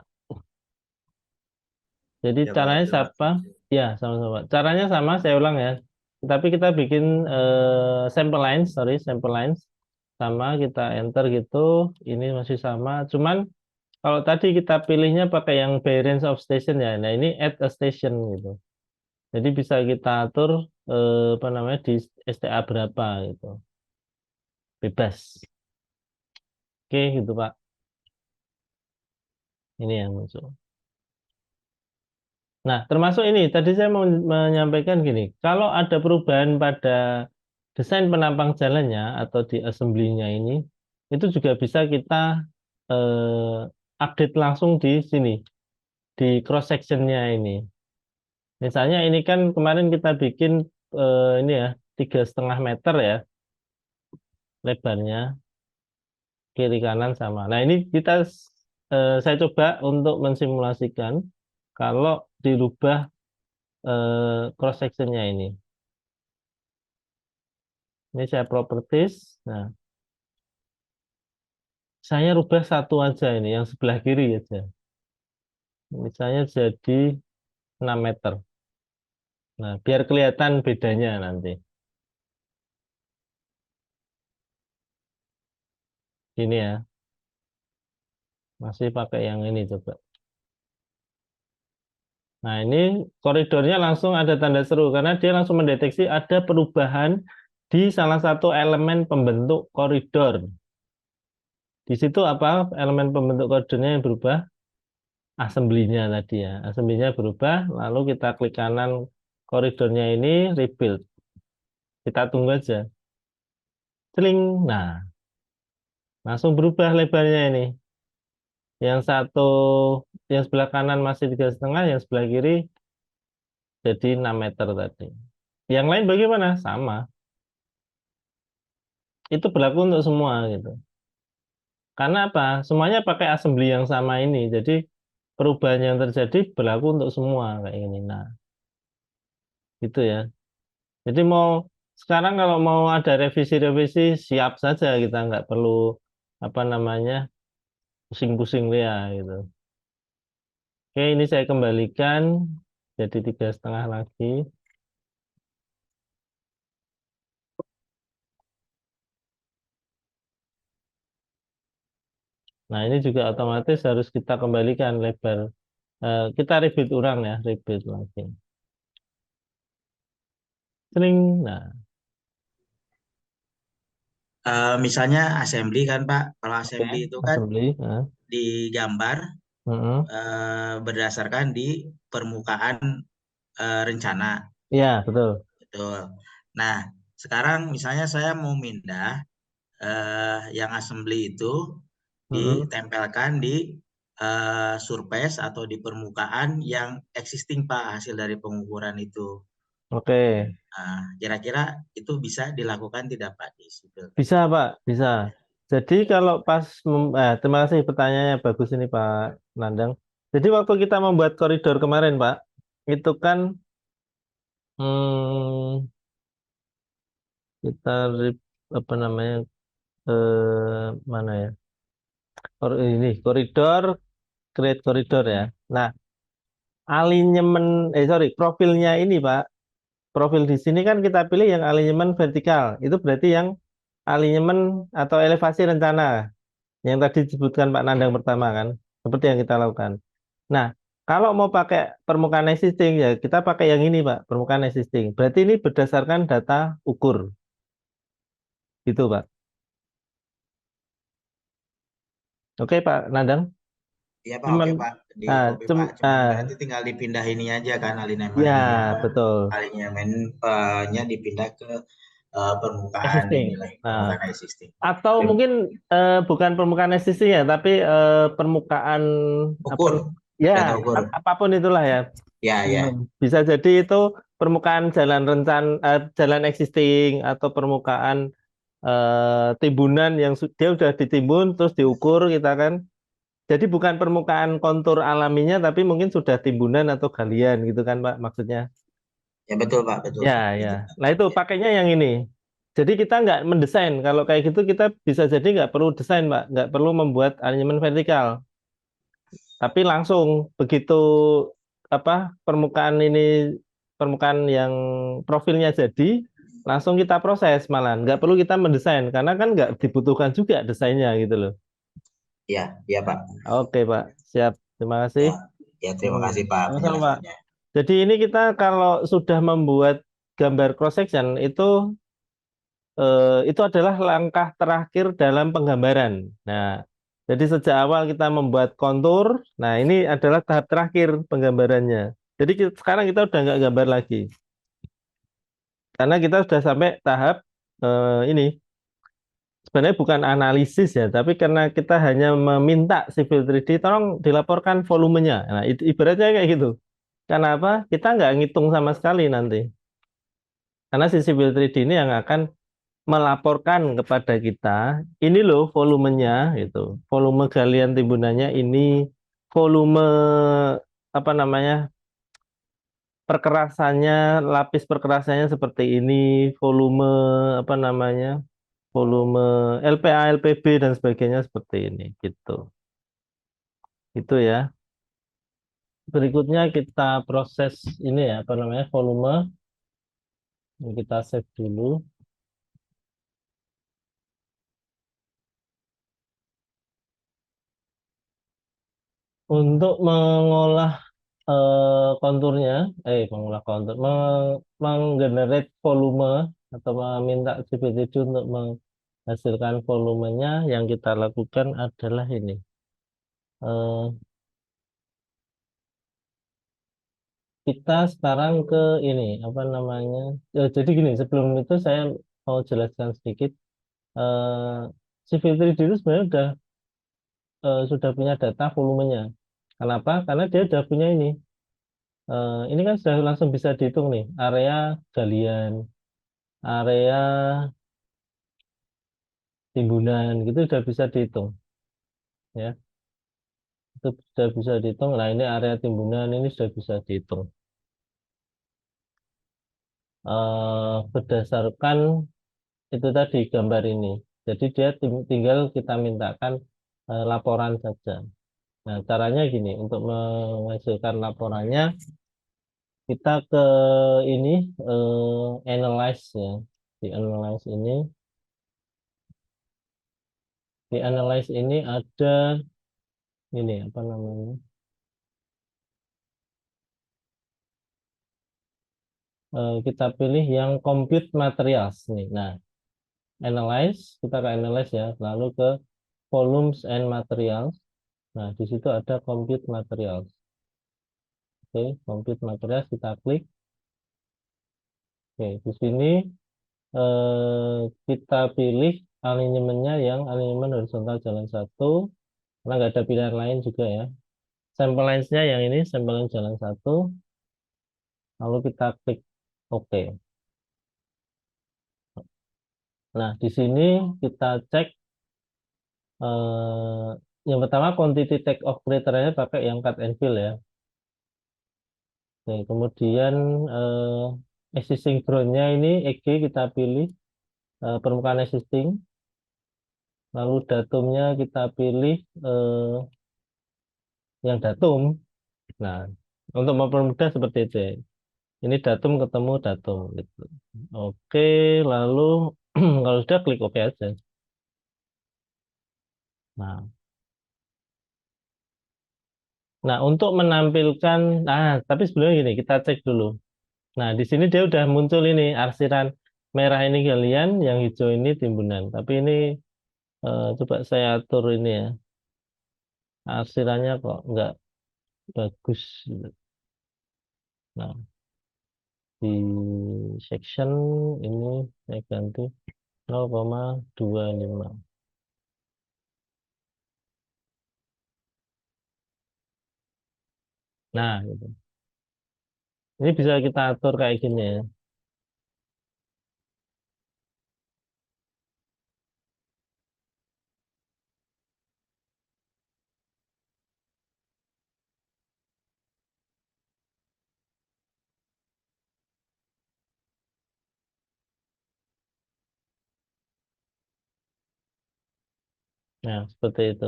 Jadi Ya Pak, caranya terima siapa? kasih. Ya, sama-sama. Caranya sama, saya ulang ya. Tapi kita bikin sample lines, sorry, sample lines. Sama, kita enter gitu. Ini masih sama. Cuman kalau tadi kita pilihnya pakai yang by range of station ya. Nah, ini add a station gitu. Jadi bisa kita atur apa namanya di STA berapa gitu. Bebas. Oke, gitu Pak. Ini yang muncul. Nah, termasuk ini, tadi saya mau menyampaikan gini, kalau ada perubahan pada desain penampang jalannya atau di assembly-nya ini, itu juga bisa kita update langsung di sini, di cross section-nya ini. Misalnya ini kan kemarin kita bikin ini ya, 3,5 meter ya, lebarnya, kiri kanan sama. Nah, ini saya coba untuk mensimulasikan kalau dirubah cross section-nya ini. Ini saya properties. Nah, saya rubah satu aja ini, yang sebelah kiri aja. Misalnya jadi 6 meter. Nah, biar kelihatan bedanya nanti. Ini ya, masih pakai yang ini coba. Nah, ini koridornya langsung ada tanda seru karena dia langsung mendeteksi ada perubahan di salah satu elemen pembentuk koridor. Di situ apa elemen pembentuk koridornya yang berubah? Assembly-nya tadi ya. Assembly-nya berubah, lalu kita klik kanan koridornya ini rebuild. Kita tunggu aja. Celing. Nah, langsung berubah lebarnya ini. Yang satu, yang sebelah kanan masih 3,5, yang sebelah kiri jadi 6 meter tadi. Yang lain bagaimana? Sama. Itu berlaku untuk semua gitu. Karena apa? Semuanya pakai assembly yang sama ini. Jadi perubahan yang terjadi berlaku untuk semua kayak ini. Nah, itu ya. Jadi sekarang kalau mau ada revisi-revisi siap saja kita nggak perlu apa namanya pusing-pusing ya gitu. Oke, ini saya kembalikan jadi 3,5 lagi. Nah, ini juga otomatis harus kita kembalikan lebar. Kita rebuild ulang ya, rebuild lagi. Sering. Nah, Misalnya assembly kan Pak, kalau oke, assembly itu kan assembly. Nah, digambar mm-mm. berdasarkan di permukaan rencana. Iya, betul. Betul. Nah, sekarang misalnya saya mau mindah yang assembly itu Mm-mm. ditempelkan di surface atau di permukaan yang existing Pak hasil dari pengukuran itu. Oke, Nah, kira-kira itu bisa dilakukan tidak Pak di situ? bisa Pak, bisa. Jadi kalau terima kasih pertanyaannya bagus ini Pak Nandang. Jadi waktu kita membuat koridor kemarin Pak, itu kan hmm, kita apa namanya mana ya? Ini koridor, create koridor ya. Nah, alinyemen profilnya ini Pak. Profil di sini kan kita pilih yang alinyemen vertikal. Itu berarti yang alinyemen atau elevasi rencana yang tadi disebutkan Pak Nandang pertama kan. Seperti yang kita lakukan. Nah, kalau mau pakai permukaan existing ya kita pakai yang ini Pak, permukaan existing. Berarti ini berdasarkan data ukur. Gitu Pak. Oke Pak Nandang. Iya Pak, Cuman oke Pak, di ah, copy Pak. Cuman berarti tinggal dipindah ini aja kan ya alignment apa betul. alignmentnya dipindah ke permukaan Existing. inilah Nah, permukaan existing. atau mungkin bukan permukaan existing ya, tapi permukaan apa? Ukur, Ya, data ukur. apapun itulah ya. Ya, ya. Bisa jadi itu permukaan jalan existing atau permukaan timbunan yang dia udah ditimbun terus diukur kita kan. Jadi bukan permukaan kontur alaminya, tapi mungkin sudah timbunan atau galian gitu kan, Pak? Maksudnya. Ya betul Pak, betul. Ya, ya. Itu. Nah itu pakainya yang ini. Jadi kita nggak mendesain. Kalau kayak gitu kita bisa jadi nggak perlu desain, Pak. Nggak perlu membuat alignment vertikal. Tapi langsung begitu apa permukaan yang profilnya jadi, langsung kita proses malah. Nggak perlu kita mendesain karena kan nggak dibutuhkan juga desainnya gitu loh. Ya, ya Pak. Oke, Pak. Siap. Terima kasih. Ya, ya terima Hmm. kasih Pak Sama-sama, Pak. penjelasannya. Jadi ini kita kalau sudah membuat gambar cross section itu adalah langkah terakhir dalam penggambaran. Nah, jadi sejak awal kita membuat kontur, nah ini adalah tahap terakhir penggambarannya. Jadi sekarang kita udah nggak gambar lagi, karena kita sudah sampai tahap ini. Sebenarnya bukan analisis ya, tapi karena kita hanya meminta Civil 3D, tolong dilaporkan volumenya. Nah, itu ibaratnya kayak gitu. Karena apa? Kita nggak ngitung sama sekali nanti. Karena si Civil 3D ini yang akan melaporkan kepada kita, ini loh volumenya, gitu. Volume galian timbunannya ini, volume apa namanya, perkerasannya, lapis perkerasannya seperti ini, volume apa namanya, volume LPA, LPB dan sebagainya seperti ini, gitu. Itu ya. Berikutnya kita proses ini ya, apa namanya, volume. Ini kita save dulu. Untuk mengolah konturnya, mengolah kontur, menggenerate volume atau meminta GPT untuk menghasilkan volumenya, yang kita lakukan adalah ini. Eh, kita sekarang ke ini, apa namanya? Jadi gini, sebelum itu saya mau jelaskan sedikit. Eh, CV3D itu sebenarnya sudah punya data volumenya. Kenapa? Karena dia sudah punya ini. Ini kan sudah langsung bisa dihitung nih, area galian, area timbunan gitu sudah bisa dihitung ya, itu sudah bisa dihitung. Nah, ini area timbunan ini sudah bisa dihitung berdasarkan itu tadi gambar ini. Jadi dia tinggal kita mintakan laporan saja. Nah, caranya gini, untuk menghasilkan laporannya kita ke ini, analyze ya. Di analyze ini, ada ini apa namanya, kita pilih yang compute materials nih. Nah, analyze, kita ke analyze ya, lalu ke volumes and materials. Nah, di situ ada compute materials. Oke, compute materials kita klik. Oke, di sini kita pilih alignmentnya yang alignment horizontal jalan satu, karena nggak ada pilihan lain juga ya. Sample lines-nya yang ini, sample line jalan satu, lalu kita klik OK. Nah, di sini kita cek yang pertama quantity take off kriteria pakai yang cut and fill ya. Oke, kemudian existing ground-nya ini EG kita pilih permukaan existing, lalu datumnya kita pilih yang datum. Nah, untuk mempermudah seperti itu ya. Ini datum ketemu datum gitu. Oke, lalu kalau sudah klik OK aja. Nah, untuk menampilkan, tapi sebelumnya gini, kita cek dulu. Nah, di sini dia udah muncul ini arsiran merah ini galian, yang hijau ini timbunan. Tapi ini coba saya atur ini ya. Arsirannya kok nggak bagus gitu. Nah, di section ini saya ganti 0,25. Nah, gitu. Ini bisa kita atur kayak gini ya. Nah, seperti itu.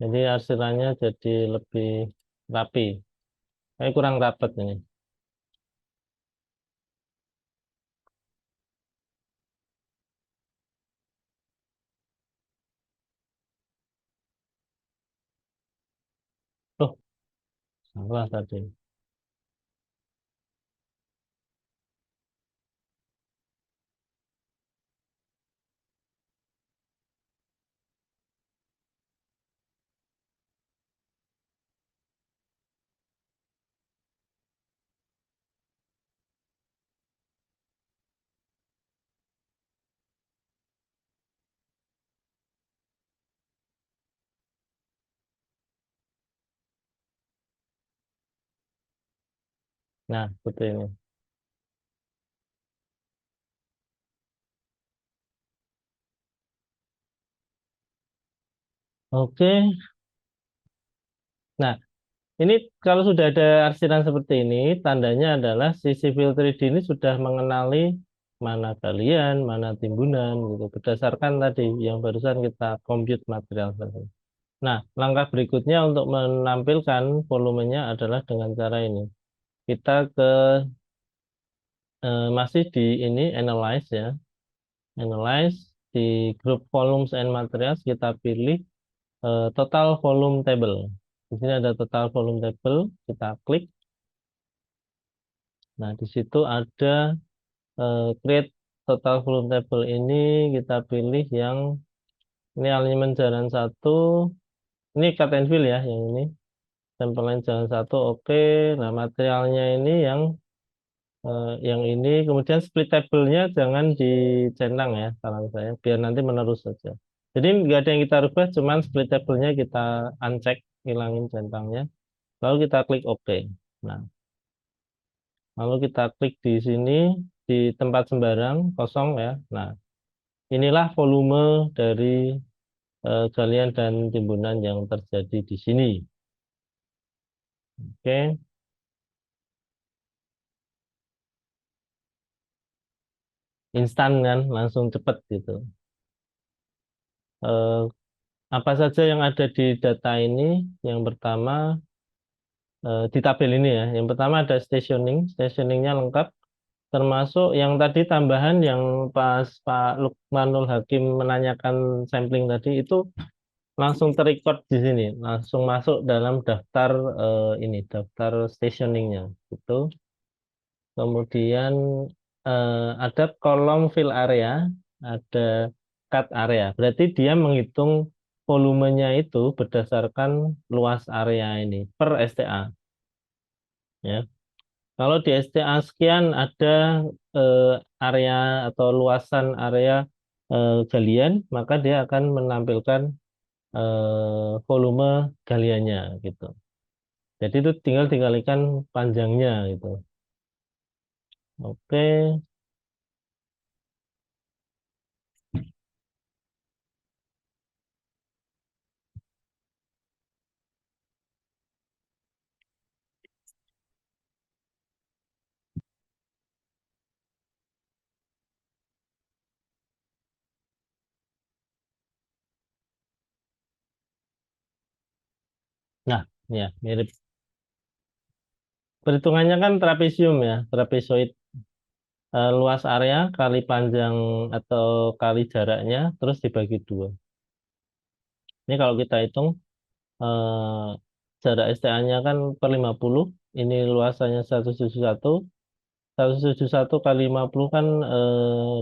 Jadi arsirannya jadi lebih rapi. Kayak kurang rapat ini. Oh, salah tadi. Nah, seperti ini. Oke. Nah, ini kalau sudah ada arsiran seperti ini, tandanya adalah si Civil 3D ini sudah mengenali mana galian, mana timbunan, gitu. Berdasarkan tadi yang barusan kita compute material tadi. Nah, langkah berikutnya untuk menampilkan volumenya adalah dengan cara ini. Kita masih di ini analyze ya, analyze di group volumes and materials kita pilih total volume table. Di sini ada total volume table, kita klik. Nah, di situ ada create total volume table ini kita pilih yang ini alignment jalan satu, ini cut and fill ya yang ini. Sampelnya jalan satu oke. Nah, materialnya ini yang ini kemudian split table-nya jangan dicentang ya saran saya biar nanti menerus saja. Jadi nggak ada yang kita rubah, cuman split table-nya kita uncheck, hilangin centangnya, lalu kita klik OK. Nah, lalu kita klik di sini di tempat sembarang kosong ya. Nah, inilah volume dari galian dan timbunan yang terjadi di sini. Oke, instan kan, langsung cepet gitu. Eh, apa saja yang ada di data ini? Yang pertama di tabel ini ya. Yang pertama ada stationingnya lengkap, termasuk yang tadi tambahan yang pas Pak Lukmanul Hakim menanyakan sampling tadi itu langsung terrecord di sini, langsung masuk dalam daftar ini, daftar stationingnya. Itu. Kemudian ada kolom fill area, ada cut area. Berarti dia menghitung volumenya itu berdasarkan luas area ini per STA. Ya. Kalau di STA sekian ada eh, area atau luasan area galian, maka dia akan menampilkan volume galiannya gitu. Jadi itu tinggal dikalikan panjangnya gitu. Oke. Nah, ya mirip. Perhitungannya kan trapesium ya, trapezoid. Luas area kali panjang atau kali jaraknya terus dibagi dua. Ini kalau kita hitung jarak STA-nya kan per 50, ini luasannya 171, 171 kali 50 kan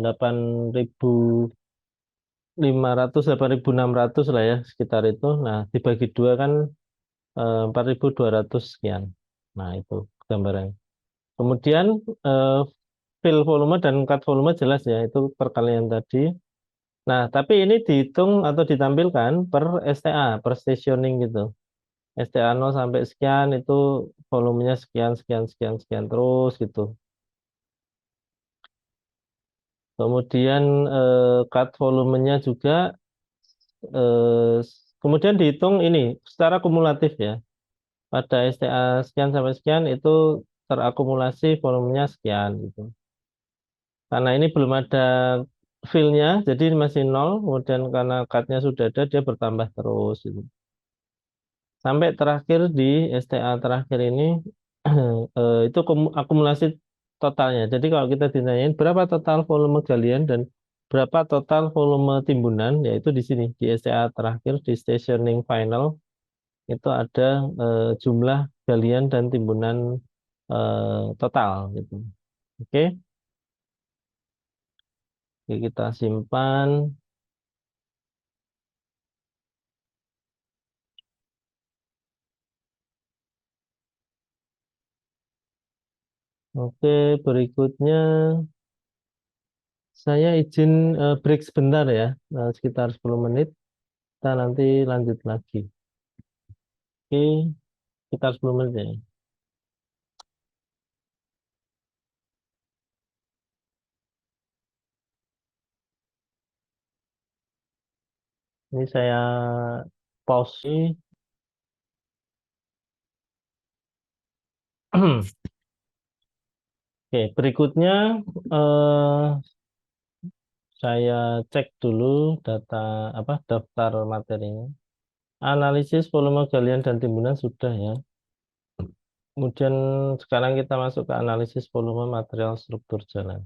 8.500, 8.600 lah ya sekitar itu. Nah, dibagi dua kan 4.200 sekian. Nah, itu gambarannya. Kemudian eh, fill volume dan cut volume jelas ya, itu perkalian tadi. Nah, tapi ini dihitung atau ditampilkan per STA, per stationing gitu. STA 0 sampai sekian itu volumenya sekian, sekian, sekian, sekian terus gitu. Kemudian cut volumenya juga eh, kemudian dihitung ini secara kumulatif ya. Pada STA sekian sampai sekian itu terakumulasi volumenya sekian gitu. Karena ini belum ada fill-nya, jadi masih nol, kemudian karena cut-nya sudah ada, dia bertambah terus gitu. Sampai terakhir di STA terakhir ini itu akumulasi totalnya. Jadi kalau kita ditanyain berapa total volume galian dan berapa total volume timbunan, yaitu di sini di STA terakhir di stationing final itu ada jumlah galian dan timbunan total gitu. Oke, Oke, kita simpan. Oke, berikutnya saya izin break sebentar ya, sekitar 10 menit. Kita nanti lanjut lagi. Oke, sekitar 10 menit ya. Ini saya pause. Oke, berikutnya eh, saya cek dulu data apa daftar materinya. Analisis volume galian dan timbunan sudah ya. Kemudian sekarang kita masuk ke analisis volume material struktur jalan.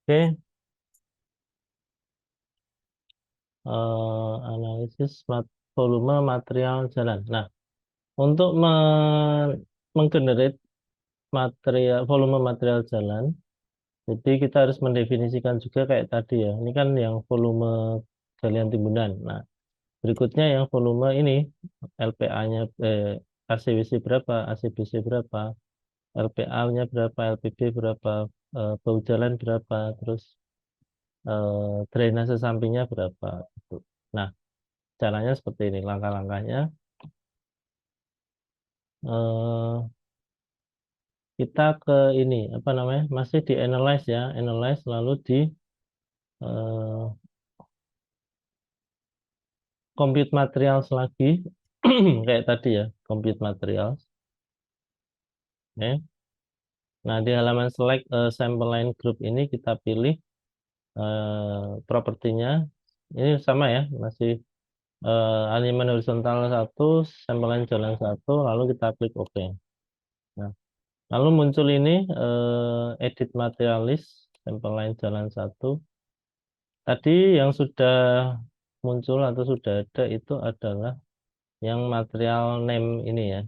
Oke, analisis volume material jalan. Nah, untuk menggenerate material volume material jalan, jadi kita harus mendefinisikan juga kayak tadi ya. Ini kan yang volume galian timbunan. Nah, berikutnya yang volume ini LPA-nya ACWC berapa, ACBC berapa, LPA-nya berapa, LPB berapa, bau jalan berapa, terus drainase sampingnya berapa. Gitu. Nah, caranya seperti ini, langkah-langkahnya. Eh, kita ke ini, apa namanya, masih di analyze ya, analyze lalu di eh, compute materials lagi, kayak tadi ya, compute materials. Oke. Nah, di halaman select sample line group ini kita pilih propertinya. Ini sama ya, masih alignment horizontal 1, sample line jalan 1, lalu kita klik OK. Nah, lalu muncul ini edit materialis, sample line jalan 1. Tadi yang sudah muncul atau sudah ada itu adalah yang material name ini ya.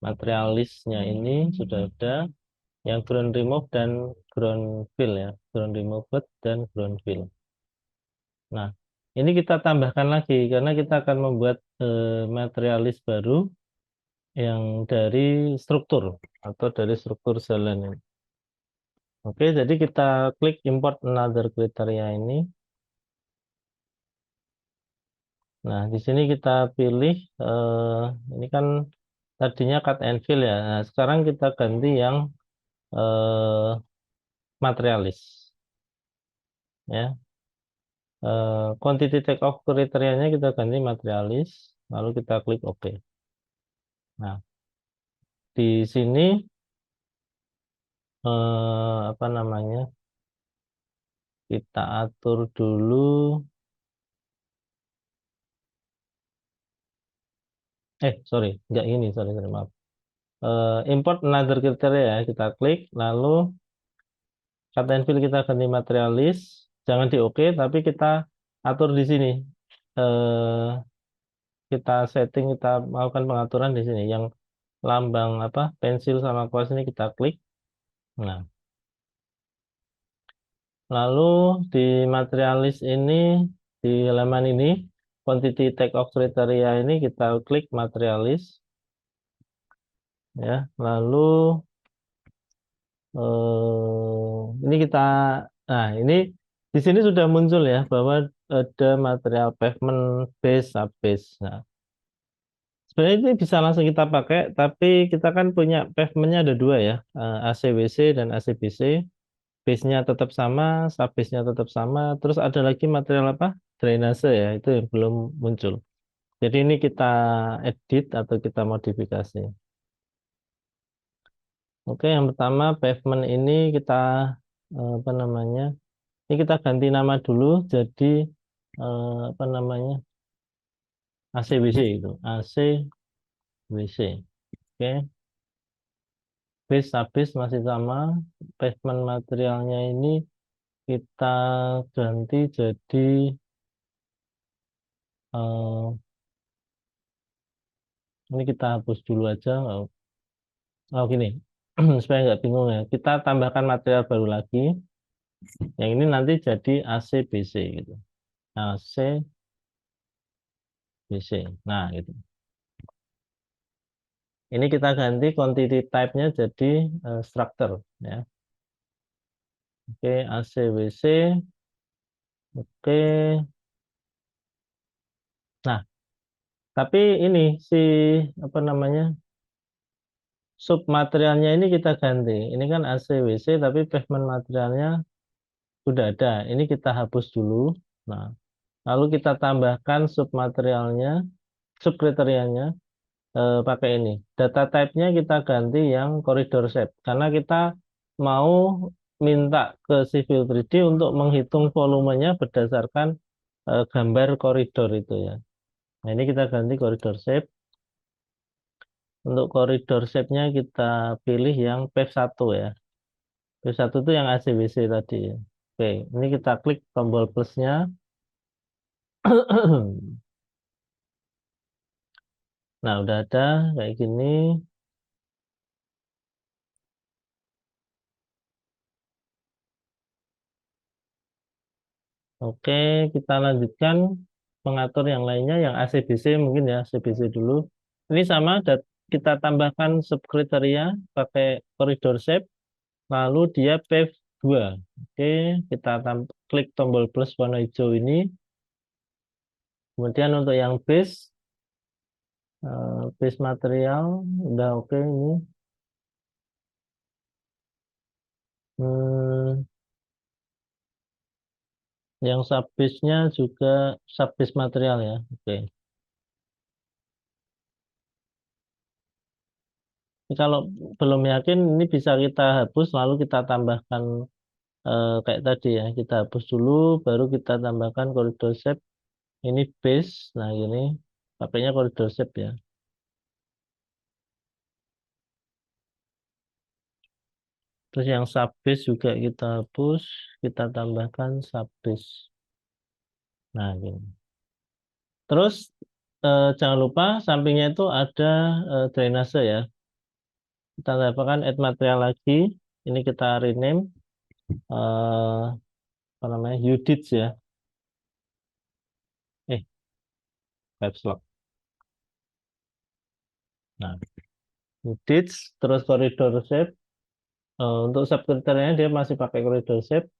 Material listnya ini sudah ada yang ground remove dan ground fill ya. Ground removed dan ground fill. Nah, ini kita tambahkan lagi karena kita akan membuat material list baru yang dari struktur atau dari struktur jalan ini. Oke, jadi kita klik import another kriteria ini. Nah, di sini kita pilih, ini kan tadinya cut and fill ya. Nah, sekarang kita ganti yang eh, materialis. Ya, quantity take off kriterianya kita ganti materialis, lalu kita klik OK. Nah, di sini apa namanya? Kita atur dulu. Sorry, nggak ini, sorry, maaf. Import another kriteria ya, kita klik, lalu cut and fill kita ganti materialis, jangan di OK, tapi kita atur di sini. Eh, kita setting, kita melakukan pengaturan di sini. Yang lambang apa, pensil sama kuas ini kita klik. Nah, lalu di materialis ini, di halaman ini, quantity take off kriteria ini kita klik materialis. Ya, lalu ini kita, nah ini di sini sudah muncul ya bahwa ada material pavement base, subbase. Nah, sebenarnya ini bisa langsung kita pakai, tapi kita kan punya pavementnya ada dua ya, ACWC dan ACBC. Base-nya tetap sama, subbase-nya tetap sama. Terus ada lagi material apa? Drainase ya, itu yang belum muncul. Jadi ini kita edit atau kita modifikasi. Oke, yang pertama pavement ini kita apa namanya? Ini kita ganti nama dulu jadi apa namanya? ACWC itu. ACWC. Oke, base habis masih sama. Pavement materialnya ini kita ganti jadi eh, ini kita hapus dulu aja. Oh, gini, supaya nggak bingung ya. Kita tambahkan material baru lagi. Yang ini nanti jadi ACBC gitu. ACBC. Nah, gitu. Ini kita ganti quantity type-nya jadi structure ya. Oke, ACBC. Oke. Nah, tapi ini si apa namanya? Submaterialnya ini kita ganti. Ini kan ACWC tapi pavement materialnya sudah ada. Ini kita hapus dulu. Nah, lalu kita tambahkan submaterialnya, subkriterianya pakai ini. Data type-nya kita ganti yang koridor shape karena kita mau minta ke Civil 3D untuk menghitung volumenya berdasarkan gambar koridor itu ya. Nah, ini kita ganti koridor shape. Untuk koridor shape-nya kita pilih yang PEV 1 ya. PEV 1 itu yang ACWC tadi ya. Oke, ini kita klik tombol plusnya. Nah, udah ada kayak gini. Oke, kita lanjutkan pengatur yang lainnya, yang ACBC mungkin ya, ACBC dulu. Ini sama, kita tambahkan subkriteria pakai koridor shape, lalu dia PEV 2. Oke, kita klik tombol plus warna hijau ini. Kemudian untuk yang base material, udah oke ini. Hmm, yang subbase-nya juga subbase material ya. Oke. Ini kalau belum yakin ini bisa kita hapus lalu kita tambahkan kayak tadi ya. Kita hapus dulu baru kita tambahkan koridor shape. Ini base. Nah, ini pakainya koridor shape ya. Terus yang subbase juga kita hapus, kita tambahkan subbase. Nah, gini. Terus jangan lupa sampingnya itu ada drainase ya. Kita tambahkan add material lagi. Ini kita rename apa namanya? UDITS ya. Caps lock. Nah, UDITS terus koridor shape. Untuk subkriterianya dia masih pakai koridor shape.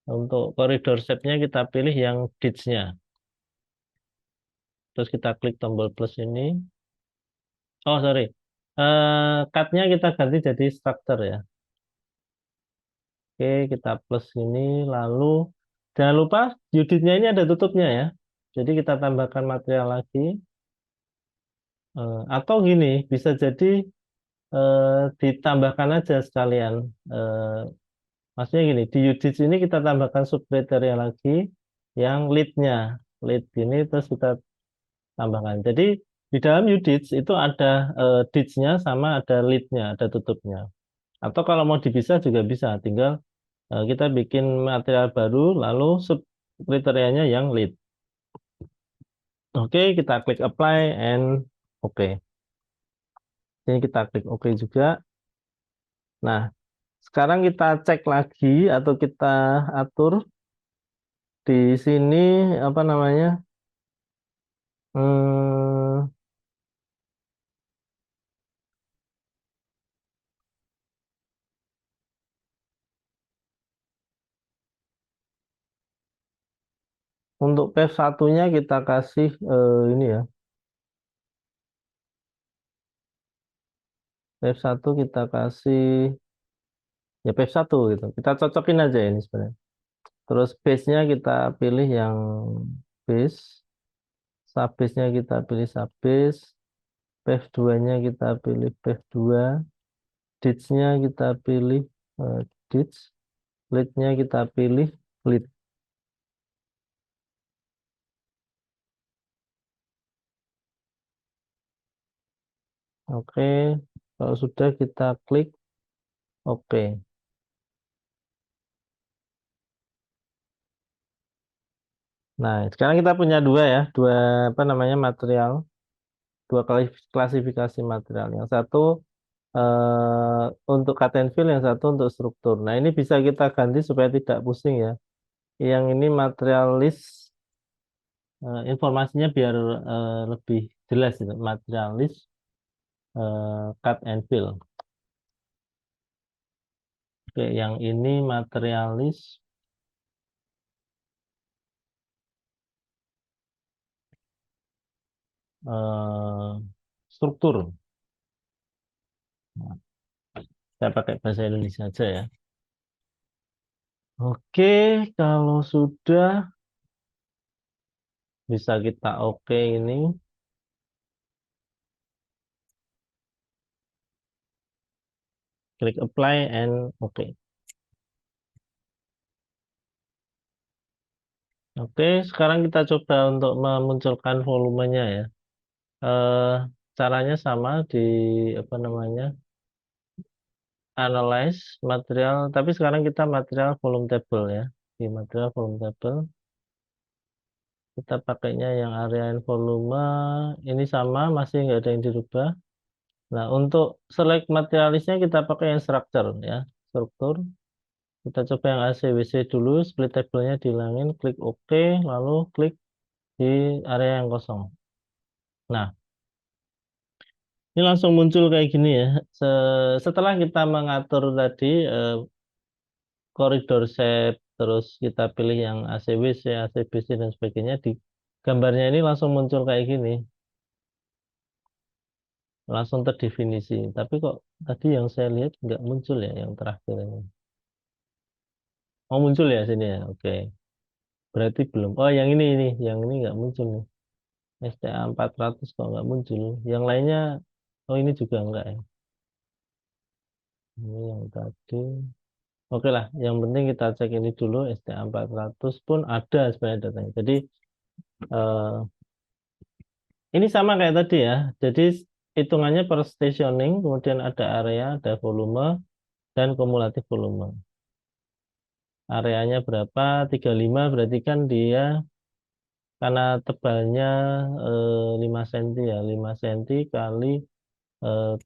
Untuk koridor shape-nya kita pilih yang DITS-nya. Terus kita klik tombol plus ini. Oh, sorry. Cut-nya kita ganti jadi structure ya. Oke, kita plus ini. Lalu, jangan lupa unitnya ini ada tutupnya ya. Jadi kita tambahkan material lagi. Atau gini, bisa jadi ditambahkan aja sekalian. Maksudnya gini, di UDITS ini kita tambahkan subkriteria lagi yang lead-nya. Lead ini terus kita tambahkan. Jadi di dalam UDITS itu ada DITS-nya sama ada lead-nya, ada tutupnya. Atau kalau mau dipisah juga bisa, tinggal kita bikin material baru lalu sub kriterianya yang lead. Oke, kita klik apply and oke. Ini kita klik oke juga. Nah, sekarang kita cek lagi atau kita atur di sini apa namanya? Hmm, untuk PEV satunya kita kasih ini ya. PEV satu kita kasih ya PEV satu gitu. Kita cocokin aja ini sebenarnya. Terus base-nya kita pilih yang base. Subbase-nya kita pilih subbase. PEV 2-nya kita pilih PEV 2. Ditch-nya kita pilih ditch, lead-nya kita pilih lead. Oke, kalau sudah kita klik oke. Nah, sekarang kita punya dua ya, dua apa namanya material, dua klasifikasi material. Yang satu untuk cut and fill, yang satu untuk struktur. Nah, ini bisa kita ganti supaya tidak pusing ya. Yang ini material list, informasinya biar lebih jelas gitu. Material list cut and fill. Oke, yang ini material list struktur. Nah, saya pakai bahasa Indonesia aja ya. Oke, kalau sudah bisa kita oke ini. Klik apply and oke. Oke, sekarang kita coba untuk memunculkan volumenya ya. Eh, caranya sama di apa namanya? Analyze material, tapi sekarang kita material volume table ya. Di material volume table kita pakainya yang area and volume ini sama, masih nggak ada yang dirubah. Nah, untuk select materialisnya kita pakai yang structure ya, struktur. Kita coba yang ACWC dulu, split table-nya dihilangin, klik OK, lalu klik di area yang kosong. Nah, ini langsung muncul kayak gini ya. Setelah kita mengatur tadi koridor shape, terus kita pilih yang ACWC, ACBC, dan sebagainya, di gambarnya ini langsung muncul kayak gini. Langsung terdefinisi. Tapi kok tadi yang saya lihat nggak muncul ya, yang terakhir ini. Oh, muncul ya sini ya, oke. Berarti belum. Oh, yang ini nggak muncul nih. STA 400 kok nggak muncul. Yang lainnya, oh ini juga enggak ya. Ini yang tadi. Oke lah, yang penting kita cek ini dulu. STA 400 pun ada sebenarnya datanya. Jadi eh, ini sama kayak tadi ya. Jadi hitungannya per stationing, kemudian ada area, ada volume, dan kumulatif volume. Areanya berapa? 35 berarti kan dia karena tebalnya 5 cm ya, 5 cm kali 7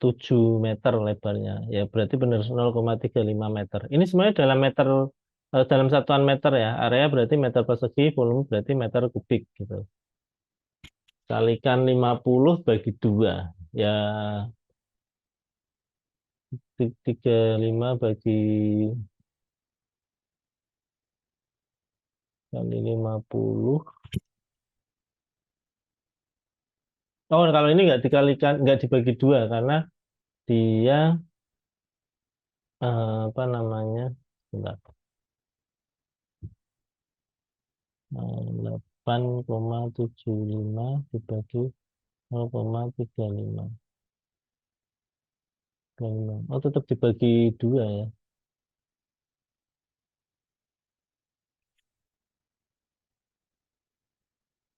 meter lebarnya. Ya berarti benar 0,35 meter. Ini sebenarnya dalam meter dalam satuan meter ya. Area berarti meter persegi, volume berarti meter kubik gitu. Kalikan 50 bagi 2. Ya 35 bagi kali 50. Oh, kalau ini nggak dikalikan, nggak dibagi 2 karena dia apa namanya? Bentar. 8,75 dibagi 0,35. Oh, tetap dibagi 2 ya.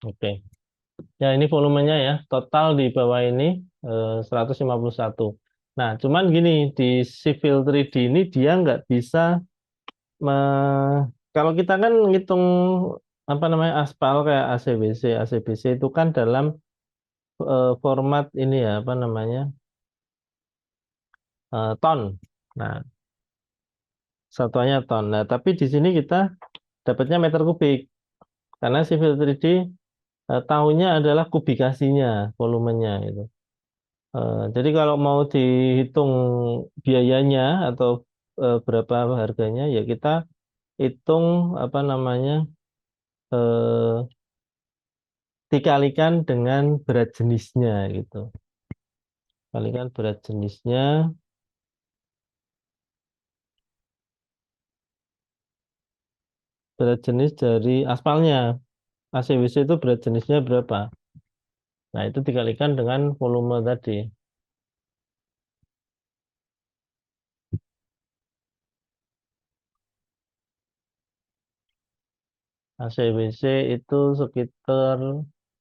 Oke. Ya, ini volumenya ya. Total di bawah ini 151. Nah, cuman gini, di Civil 3D ini dia nggak bisa kalau kita kan ngitung apa namanya aspal kayak ACBC, ACBC itu kan dalam format ini ya, apa namanya ton. Nah, satuannya ton. Nah, tapi di sini kita dapatnya meter kubik. Karena Civil 3D tahunya adalah kubikasinya, volumenya itu. Jadi kalau mau dihitung biayanya atau berapa harganya, ya kita hitung apa namanya eh, dikalikan dengan berat jenisnya gitu. Kalikan berat jenisnya, berat jenis dari aspalnya. ACWC itu berat jenisnya berapa? Nah, itu dikalikan dengan volume tadi. AC WC itu sekitar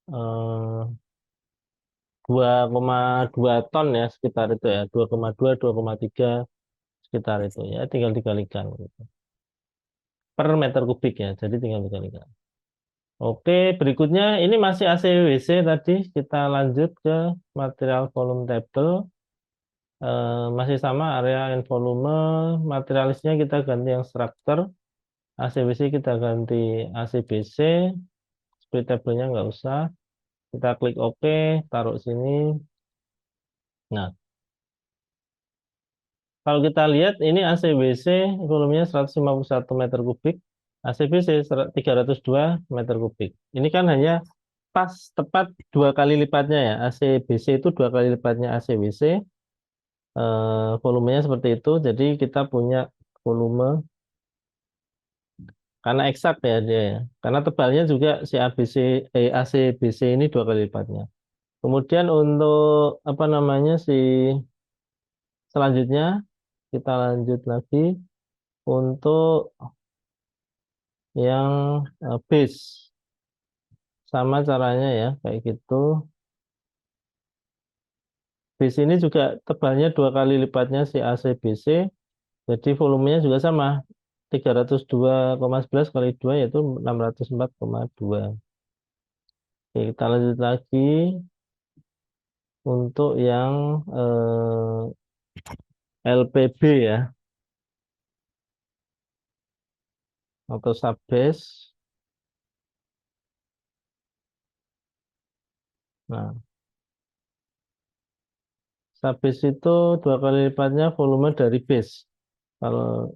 2,2 ton ya, sekitar itu ya, 2,2, 2,3 sekitar itu ya, tinggal dikalikan gitu. Per meter kubik ya, jadi tinggal dikalikan. Oke, berikutnya ini masih AC WC tadi, kita lanjut ke material volume table. Masih sama area and volume, materialisnya kita ganti yang struktur, ACBC kita ganti ACBC, split table-nya nggak usah, kita klik OK, taruh sini. Nah, kalau kita lihat ini ACBC volumenya 151 meter kubik, ACBC 302 meter kubik. Ini kan hanya pas tepat 2 kali lipatnya ya, ACBC itu 2 kali lipatnya ACBC, volumenya seperti itu, jadi kita punya volume karena eksak ya dia ya. Karena tebalnya juga si ACBC ini 2 kali lipatnya. Kemudian untuk apa namanya selanjutnya kita lanjut lagi untuk yang base, sama caranya ya kayak gitu. Base ini juga tebalnya 2 kali lipatnya si ACBC, jadi volumenya juga sama 302,11 kali 2 yaitu 604,2. Oke, kita lanjut lagi untuk yang LPB ya, atau subbase. Nah, subbase itu 2 kali lipatnya volume dari base. Kalau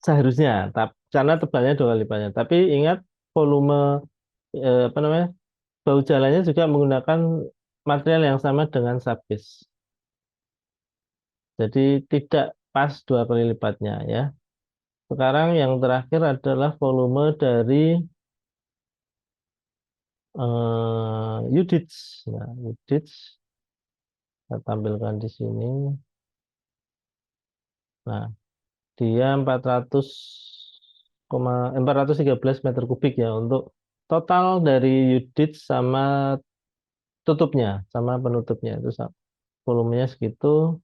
seharusnya, karena tebalnya 2 kali lipatnya. Tapi ingat volume apa namanya bahu jalannya juga menggunakan material yang sama dengan subbase. Jadi tidak pas 2 kali lipatnya ya. Sekarang yang terakhir adalah volume dari UDITS. Nah, UDITS saya tampilkan di sini. Nah, dia 413 meter kubik ya untuk total dari UDITS sama tutupnya, sama penutupnya itu volumenya segitu.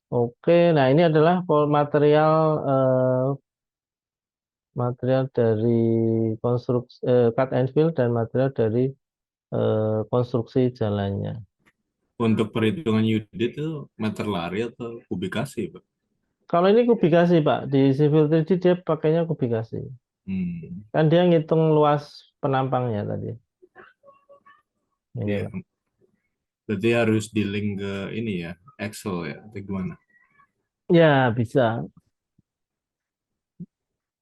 Oke, nah ini adalah material material dari konstruksi cut and fill dan material dari konstruksi jalannya. Untuk perhitungan unit itu meter lari atau kubikasi, Pak? Kalau ini kubikasi, Pak. Di Civil 3D dia pakainya kubikasi. Kan dia ngitung luas penampangnya tadi. Ini, Iya. Pak. Berarti harus di link ke ini ya, Excel ya, atau gimana? Ya, bisa.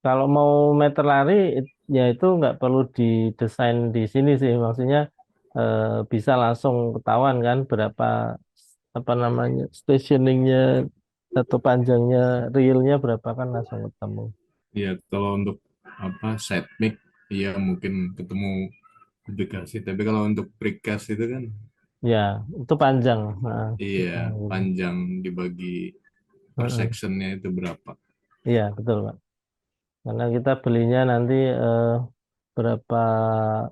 Kalau mau meter lari, ya itu nggak perlu didesain di sini sih. Maksudnya bisa langsung ketahuan kan berapa apa namanya stationingnya atau panjangnya realnya berapa kan langsung ketemu. Iya, kalau untuk apa set mic, iya mungkin ketemu kubikasi. Tapi kalau untuk precast itu kan, Ya, itu panjang. Nah, iya gitu. panjang dibagi per Heeh. sectionnya itu berapa? Iya, betul, Pak. Karena kita belinya nanti berapa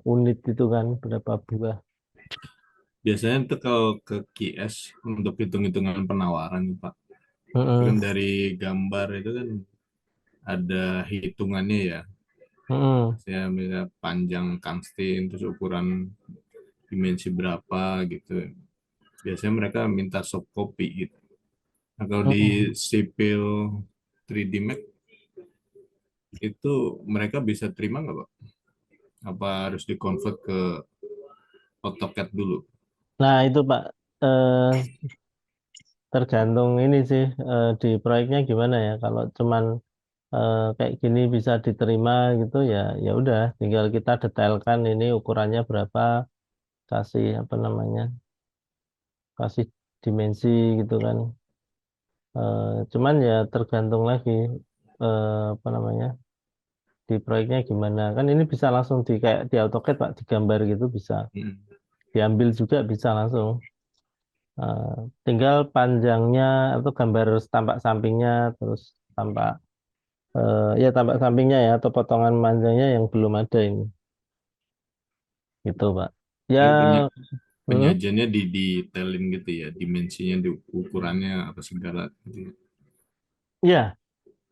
unit itu kan, berapa buah. Biasanya itu kalau ke QS untuk hitung-hitungan penawaran, Pak. Itu Heeh. kan dari gambar itu kan ada hitungannya ya. Heeh. Saya bisa panjang tungsten terus ukuran dimensi berapa gitu. Biasanya mereka minta soft copy gitu. Nah, kalau di Heeh. sipil 3D Max itu mereka bisa terima nggak, Pak? Apa harus dikonvert ke AutoCAD dulu? Nah, itu Pak, eh, tergantung ini sih di proyeknya gimana ya. Kalau cuman kayak gini bisa diterima gitu ya, ya udah, tinggal kita detailkan ini ukurannya berapa, kasih apa namanya, kasih dimensi gitu kan. Cuman ya tergantung lagi apa namanya di proyeknya gimana. Kan ini bisa langsung di kayak di AutoCAD Pak, digambar gitu bisa, Hmm. diambil juga bisa langsung. Eh, Tinggal panjangnya atau gambar tampak sampingnya terus tampak ya tampak sampingnya ya atau potongan panjangnya yang belum ada ini. Gitu, Pak. Ya, Ini hmm, penyajiannya detailin gitu ya, dimensinya, ukurannya apa segala gitu ya. ya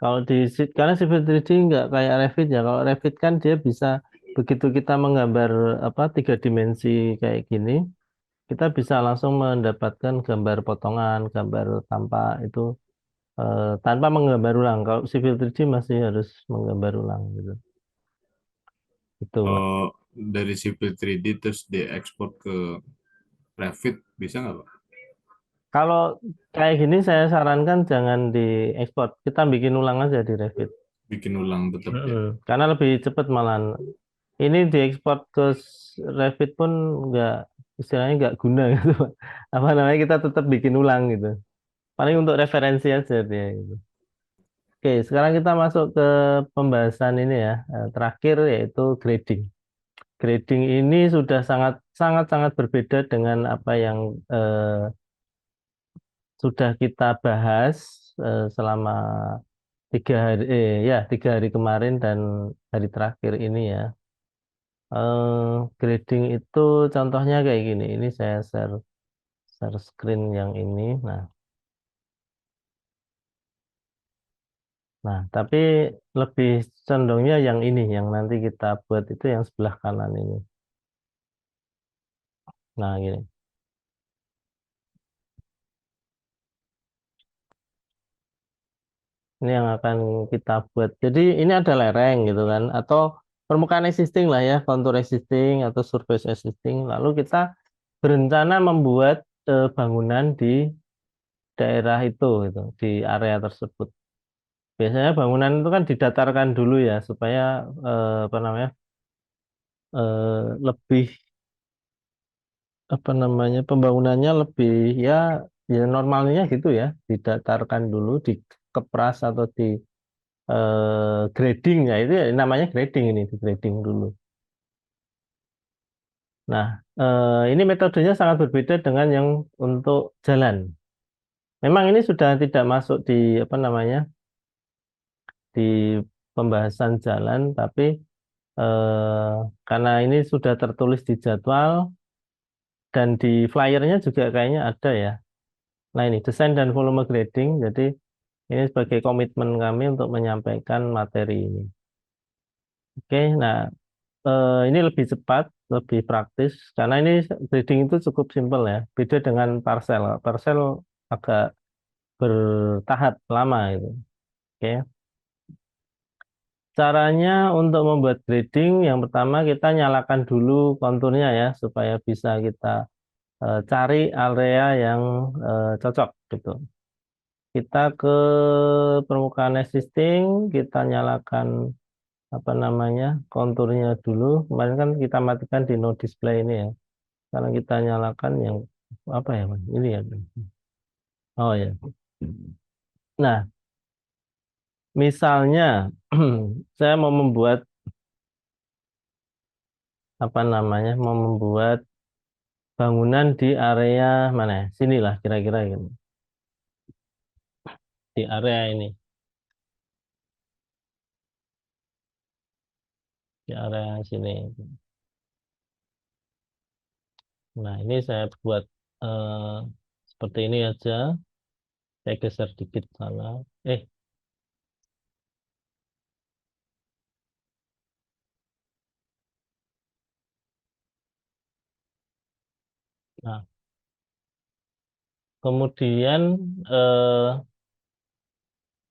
kalau karena Civil 3D nggak kayak Revit ya. Kalau Revit kan dia bisa begitu kita menggambar apa 3 dimensi kayak gini, kita bisa langsung mendapatkan gambar potongan, gambar tampak itu tanpa menggambar ulang. Kalau Civil 3D masih harus menggambar ulang gitu. Itu, Pak. Oh, dari Civil 3D terus diekspor ke Revit bisa nggak Pak? Kalau kayak gini saya sarankan jangan diekspor. Kita bikin ulang aja di Revit. Bikin ulang tetap ya. Karena lebih cepat malahan. Ini diekspor ke Revit pun nggak istilahnya nggak guna gitu, Pak. Apa namanya kita tetap bikin ulang gitu. Paling untuk referensi aja dia gitu. Oke, sekarang kita masuk ke pembahasan ini ya, terakhir yaitu grading. Grading ini sudah sangat sangat sangat berbeda dengan apa yang sudah kita bahas selama 3 hari, ya 3 hari kemarin dan hari terakhir ini ya. Grading itu contohnya kayak gini. Ini saya share share screen yang ini. Nah, tapi lebih condongnya yang ini, yang nanti kita buat itu yang sebelah kanan ini. Nah, gini. Ini yang akan kita buat. Jadi ini ada lereng gitu kan, atau permukaan existing lah ya, kontur existing atau surface existing. Lalu kita berencana membuat bangunan di daerah itu, gitu, di area tersebut. Biasanya bangunan itu kan didatarkan dulu ya, supaya apa namanya lebih apa namanya pembangunannya lebih ya ya normalnya gitu ya, didatarkan dulu, dikepras atau di grading ya itu ya, namanya grading ini di grading dulu. Nah, ini metodenya sangat berbeda dengan yang untuk jalan. Memang ini sudah tidak masuk di apa namanya di pembahasan jalan, tapi karena ini sudah tertulis di jadwal dan di flyernya juga kayaknya ada ya. Nah ini desain dan volume grading, jadi ini sebagai komitmen kami untuk menyampaikan materi ini. Oke, nah ini lebih cepat, lebih praktis karena ini grading itu cukup simpel ya. Beda dengan parcel. Parcel agak bertahap lama itu. Oke. Caranya untuk membuat grading, yang pertama kita nyalakan dulu konturnya ya supaya bisa kita cari area yang cocok gitu. Kita ke permukaan existing, kita nyalakan apa namanya konturnya dulu. Kemarin kan kita matikan di no display ini ya. Karena kita nyalakan yang apa ya, Mas? Ini ya. Oh ya. Nah, misalnya saya mau membuat apa namanya, mau membuat bangunan di area mana ya? Sinilah kira-kira gitu. Di area ini, di area sini. Nah, ini saya buat eh, seperti ini aja. Saya geser dikit sana. Eh, nah, kemudian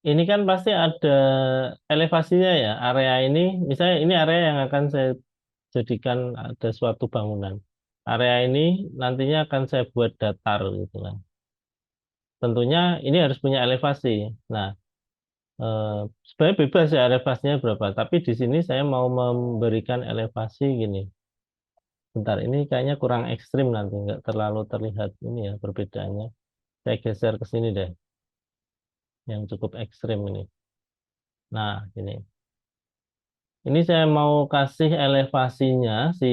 ini kan pasti ada elevasinya ya. Area ini, misalnya ini area yang akan saya jadikan ada suatu bangunan. Area ini nantinya akan saya buat datar gitu kan. Tentunya ini harus punya elevasi. Nah, eh, sebenarnya bebas ya elevasinya berapa. Tapi di sini saya mau memberikan elevasi gini. Bentar, ini kayaknya kurang ekstrim nanti, nggak terlalu terlihat ini ya perbedaannya. Saya geser ke sini deh, yang cukup ekstrim ini. Nah, ini. Ini saya mau kasih elevasinya si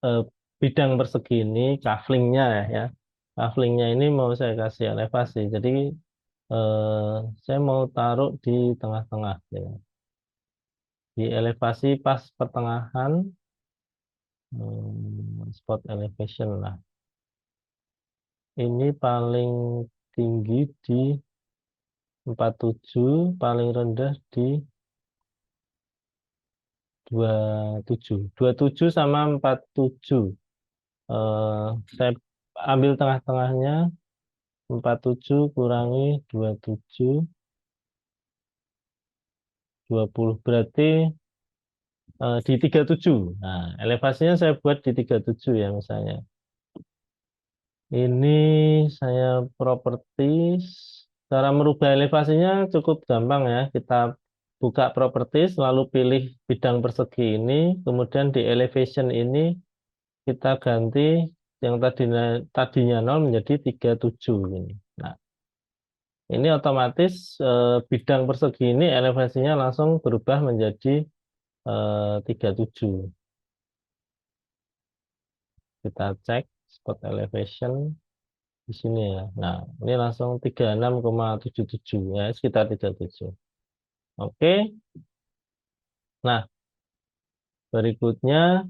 eh, bidang persegi ini, kaflingnya ya. Kaflingnya ini mau saya kasih elevasi. Jadi Saya mau taruh di tengah-tengah ya. Di elevasi pas pertengahan, spot elevation lah. Ini paling tinggi di 47, paling rendah di 27. 27 sama 47. Saya ambil tengah-tengahnya, 47 kurangi 27, 20. Berarti di 37. Nah, elevasinya saya buat di 37 ya misalnya. Ini saya properties. Cara merubah elevasinya cukup gampang ya. Kita buka properties, lalu pilih bidang persegi ini, kemudian di elevation ini kita ganti yang tadinya 0 menjadi 37 ini. Nah, ini otomatis bidang persegi ini elevasinya langsung berubah menjadi 37. Kita cek spot elevation di sini ya. Nah, ini langsung 36,77 ya, sekitar 37. Oke. Nah, berikutnya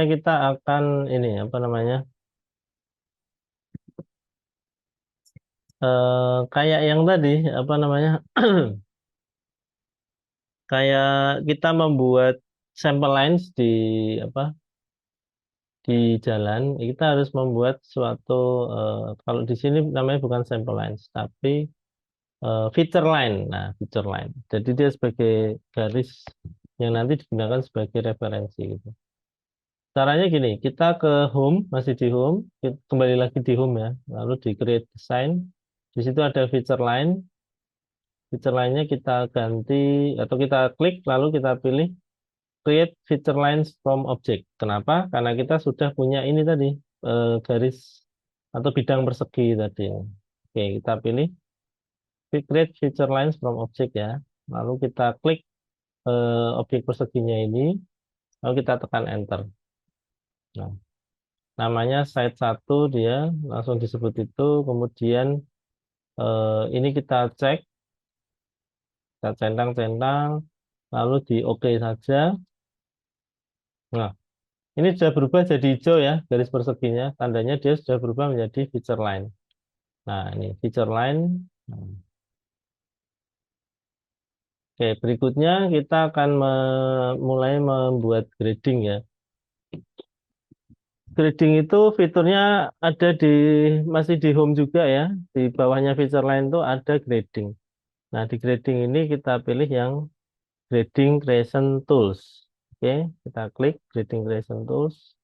kita akan ini apa namanya? Kayak yang tadi apa namanya? Kayak kita membuat sampel lines di apa? Di jalan, kita harus membuat suatu kalau di sini namanya bukan sampel lines, tapi feature line. Nah, feature line. Jadi dia sebagai garis yang nanti digunakan sebagai referensi gitu. Caranya gini, kita ke home, masih di home, kembali lagi di home ya, lalu di create design. Di situ ada feature line. Feature line-nya kita ganti atau kita klik, lalu kita pilih create feature lines from object. Kenapa? Karena kita sudah punya ini tadi, garis atau bidang persegi tadi. Oke, kita pilih create feature lines from object ya. Lalu kita klik objek perseginya ini, lalu kita tekan enter. Nah, namanya site 1 dia langsung disebut itu. Kemudian ini kita centang-centang, lalu di OK saja. Nah, ini sudah berubah jadi hijau ya, garis perseginya. Tandanya dia sudah berubah menjadi feature line. Nah, ini feature line. Nah, oke, berikutnya kita akan mulai membuat grading ya. Grading itu fiturnya ada masih di home juga ya. Di bawahnya feature line itu ada grading. Nah, di grading ini kita pilih yang grading creation tools. Oke, kita klik grading creation tools.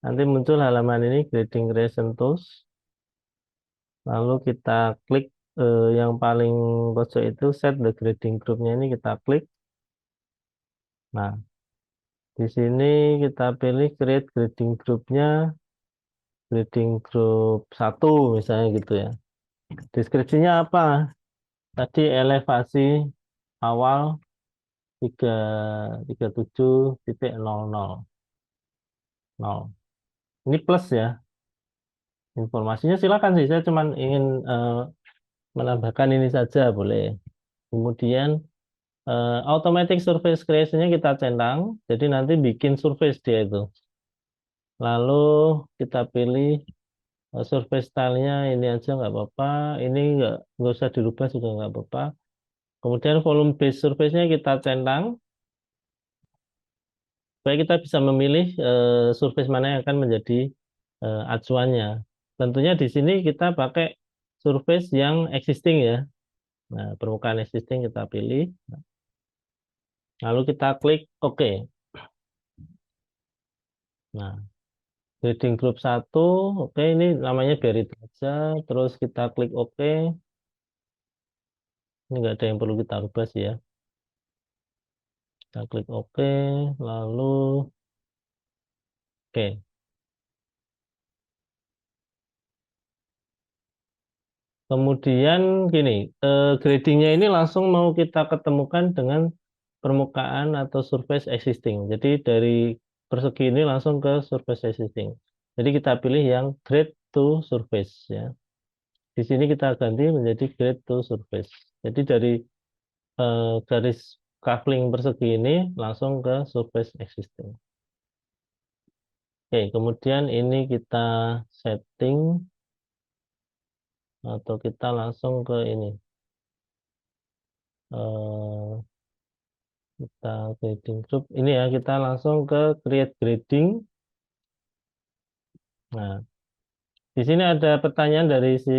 Nanti muncul halaman ini grading creation tools. Lalu kita klik yang paling pojok itu set the grading groupnya ini kita klik. Nah, di sini kita pilih create grading groupnya grading group 1 misalnya gitu ya. Deskripsinya apa? Tadi elevasi awal 337,00. Ini plus ya. Informasinya silakan sih. Saya cuma ingin menambahkan ini saja boleh. Kemudian automatic surface creation-nya kita centang. Jadi nanti bikin surface dia itu. Lalu kita pilih surface style-nya ini aja nggak apa-apa. Ini nggak usah dirubah juga nggak apa-apa. Kemudian volume base surface-nya kita centang. Supaya kita bisa memilih surface mana yang akan menjadi acuannya. Tentunya di sini kita pakai surface yang existing ya. Nah, permukaan existing kita pilih. Lalu kita klik OK. Nah, grading group 1, oke, ini namanya biar itu aja. Terus kita klik OK. Ini nggak ada yang perlu kita rubah sih ya. Kita klik OK, lalu oke. Kemudian gini, gradingnya ini langsung mau kita ketemukan dengan permukaan atau surface existing. Jadi dari persegi ini langsung ke surface existing. Jadi kita pilih yang grade to surface ya. Di sini kita ganti menjadi grade to surface. Jadi dari garis kafling persegi ini langsung ke surface existing. Oke, kemudian ini kita setting atau kita langsung ke ini. Kita grading group. Ini ya, kita langsung ke create grading. Nah, di sini ada pertanyaan dari si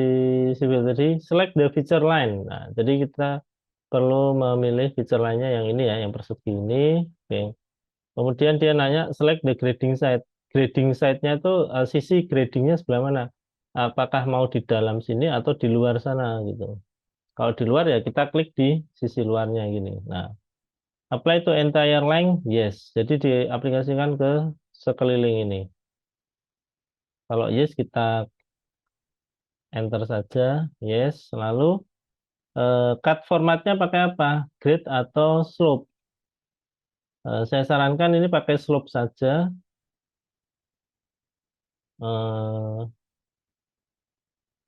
Sibyl tadi, select the feature line. Nah, jadi kita perlu memilih feature line-nya yang ini ya, yang persegi ini. Oke. Kemudian dia nanya select the grading site. Grading site-nya itu sisi gradingnya sebelah mana? Apakah mau di dalam sini atau di luar sana gitu. Kalau di luar ya kita klik di sisi luarnya gini. Nah, apply to entire length, yes. Jadi diaplikasikan ke sekeliling ini. Kalau yes kita enter saja, yes. Lalu cut formatnya pakai apa? Grid atau slope? Saya sarankan ini pakai slope saja. Eh,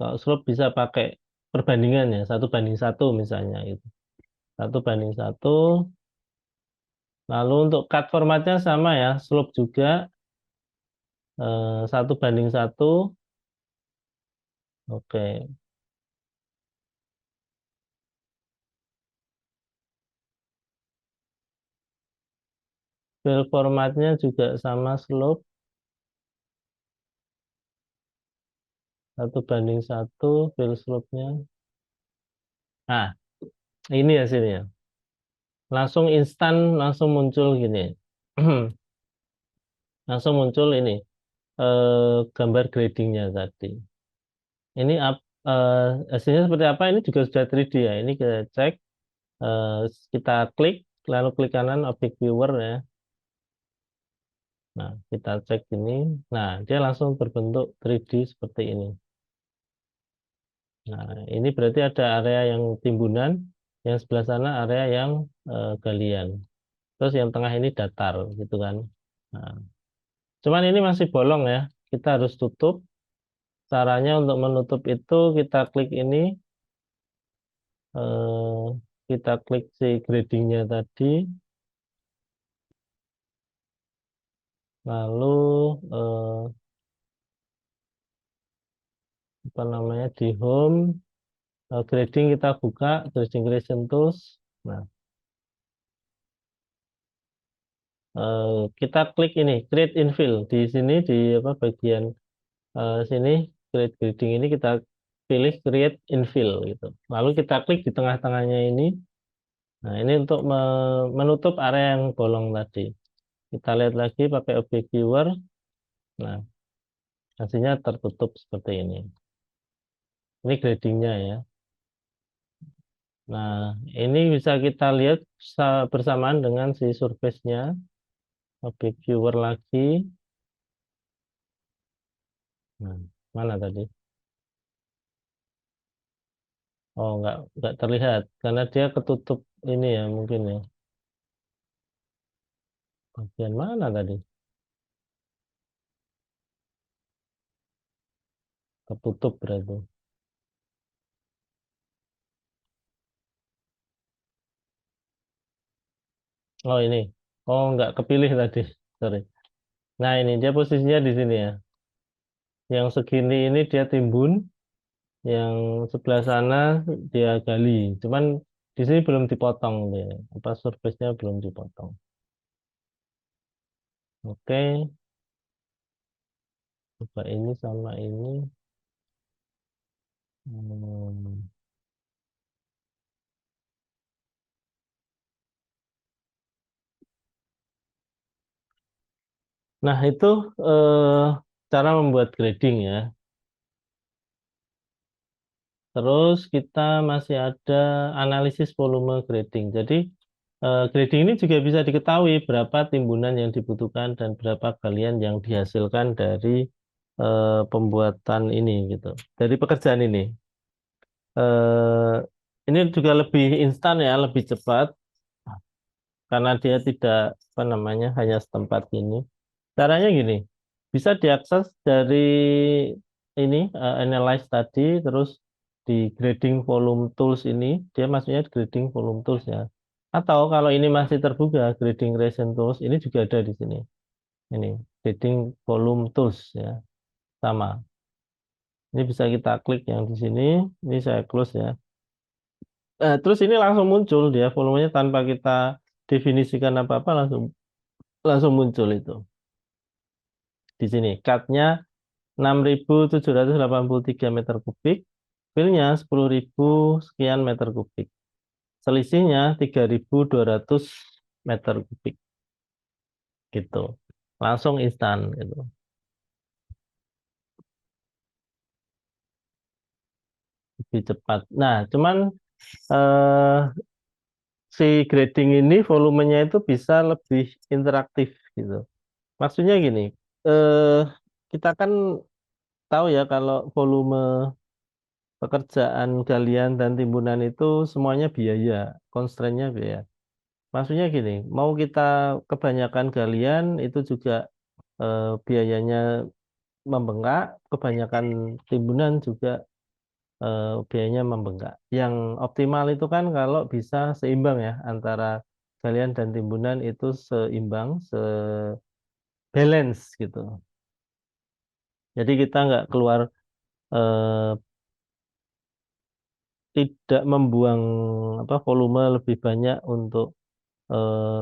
Kalau slope bisa pakai perbandingan ya, 1:1 misalnya itu. 1:1. Lalu untuk cut formatnya sama ya, slope juga 1:1. Oke. Fill formatnya juga sama slope 1:1 fill slope-nya. Nah, ini hasilnya. Langsung instan, langsung muncul gini. Langsung muncul ini gambar gradingnya tadi. Ini hasilnya seperti apa? Ini juga sudah 3D ya. Ini kita cek, eh, kita klik, lalu klik kanan object viewer ya. Nah, kita cek ini. Nah, dia langsung berbentuk 3D seperti ini. Nah, ini berarti ada area yang timbunan, yang sebelah sana area yang galian. Terus yang tengah ini datar, gitu kan. Nah, cuman ini masih bolong ya. Kita harus tutup. Caranya untuk menutup itu kita klik ini, eh, kita klik si gradingnya tadi, lalu apa namanya di home grading kita buka grading creation tools. Nah, kita klik ini create infill di sini di apa bagian sini create grading ini kita pilih create infill gitu. Lalu kita klik di tengah-tengahnya ini. Nah, ini untuk menutup area yang bolong tadi. Kita lihat lagi pakai object viewer. Nah, hasilnya tertutup seperti ini. Ini gradingnya ya. Nah, ini bisa kita lihat bersamaan dengan si surface-nya. Object viewer lagi. Nah, mana tadi? Oh, nggak terlihat karena dia ketutup ini ya mungkin ya. Bagian mana tadi? Ketutup berarti. Oh, ini. Oh, nggak kepilih tadi. Sorry. Nah, ini dia posisinya di sini ya. Yang segini ini dia timbun, yang sebelah sana dia gali. Cuman di sini belum dipotong dia. Apa surface-nya belum dipotong. Oke, coba ini sama ini. Hmm. Nah, itu eh, cara membuat grading ya. Terus kita masih ada analisis volume grading. Jadi grading ini juga bisa diketahui berapa timbunan yang dibutuhkan dan berapa galian yang dihasilkan dari pembuatan ini gitu. Dari pekerjaan ini. Eh, ini juga lebih instan ya, lebih cepat. karena dia tidak apa namanya hanya setempat ini. Caranya gini, bisa diakses dari ini analyze tadi, terus di grading volume tools ini, dia maksudnya grading volume tools ya. Atau kalau ini masih terbuka, grading region tools ini juga ada di sini. Ini grading volume tools ya, sama. Ini bisa kita klik yang di sini, ini saya close ya. Terus ini langsung muncul dia volumenya tanpa kita definisikan apa-apa langsung langsung muncul itu. Di sini cut-nya 6.783 meter kubik, fill-nya 10.000 sekian meter kubik. Selisihnya 3.200 meter kubik. Gitu. Langsung instan gitu. Lebih cepat. Nah, cuman eh, si grading ini volumenya itu bisa lebih interaktif gitu. Maksudnya gini, eh, kita kan tahu ya kalau volume pekerjaan galian dan timbunan itu semuanya biaya, constraint-nya biaya. Maksudnya gini, mau kita kebanyakan galian itu juga biayanya membengkak, kebanyakan timbunan juga biayanya membengkak. Yang optimal itu kan kalau bisa seimbang ya antara galian dan timbunan itu seimbang, balance gitu. Jadi kita nggak keluar eh, tidak membuang apa volume lebih banyak untuk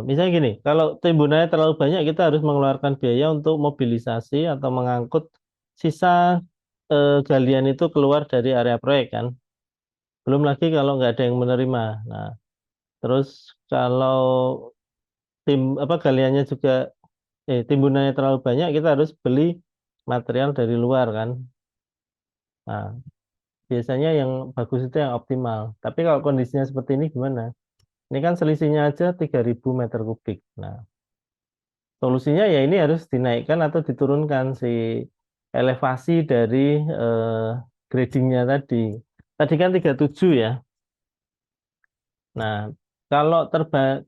misalnya gini, kalau timbunannya terlalu banyak kita harus mengeluarkan biaya untuk mobilisasi atau mengangkut sisa galian itu keluar dari area proyek kan. Belum lagi kalau nggak ada yang menerima. Nah, terus kalau apa galiannya juga timbunannya terlalu banyak kita harus beli material dari luar kan. Nah, biasanya yang bagus itu yang optimal. Tapi kalau kondisinya seperti ini gimana? Ini kan selisihnya aja 3.000 meter kubik. Nah, solusinya ya ini harus dinaikkan atau diturunkan si elevasi dari eh, gradingnya tadi. Tadi kan 37 ya. Nah, kalau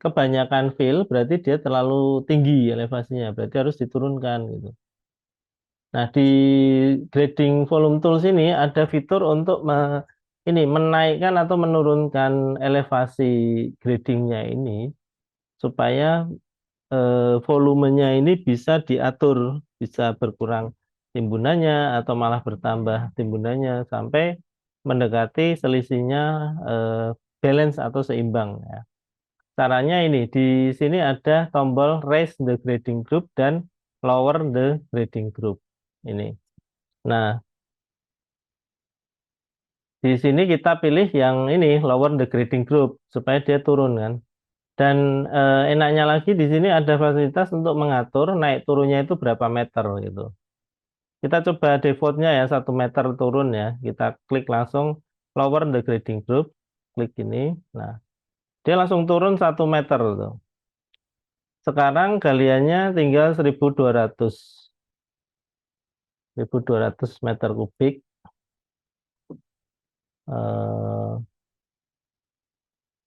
kebanyakan fill berarti dia terlalu tinggi elevasinya, berarti harus diturunkan gitu. Nah, di grading volume tools ini ada fitur untuk ini menaikkan atau menurunkan elevasi gradingnya ini supaya volumenya ini bisa diatur, bisa berkurang timbunannya atau malah bertambah timbunannya sampai mendekati selisihnya eh, balance atau seimbang ya. Caranya ini di sini ada tombol raise the grading group dan lower the grading group. Ini. Nah, di sini kita pilih yang ini lower the grading group supaya dia turun kan. Dan enaknya lagi di sini ada fasilitas untuk mengatur naik turunnya itu berapa meter gitu. Kita coba defaultnya ya 1 meter turun ya. Kita klik langsung lower the grading group, klik ini. Nah, dia langsung turun 1 meter tuh. Sekarang galiannya tinggal 1.200 meter kubik.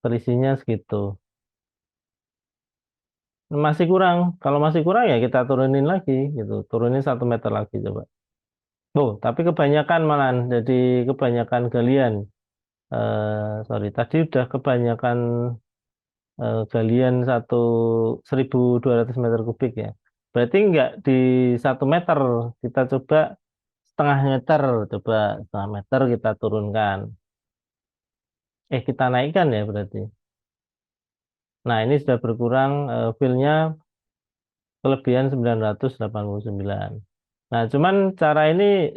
Selisihnya segitu. Masih kurang. Kalau masih kurang ya kita turunin lagi gitu. Turunin 1 meter lagi coba. Oh, tapi kebanyakan malahan. Jadi kebanyakan galian. Sorry, tadi udah kebanyakan galian 1.200 meter kubik ya. Berarti nggak di 1 meter. Kita coba setengah meter. Coba setengah meter kita turunkan. Kita naikkan ya berarti. Nah, ini sudah berkurang fill-nya kelebihan 989. Nah, cuman cara ini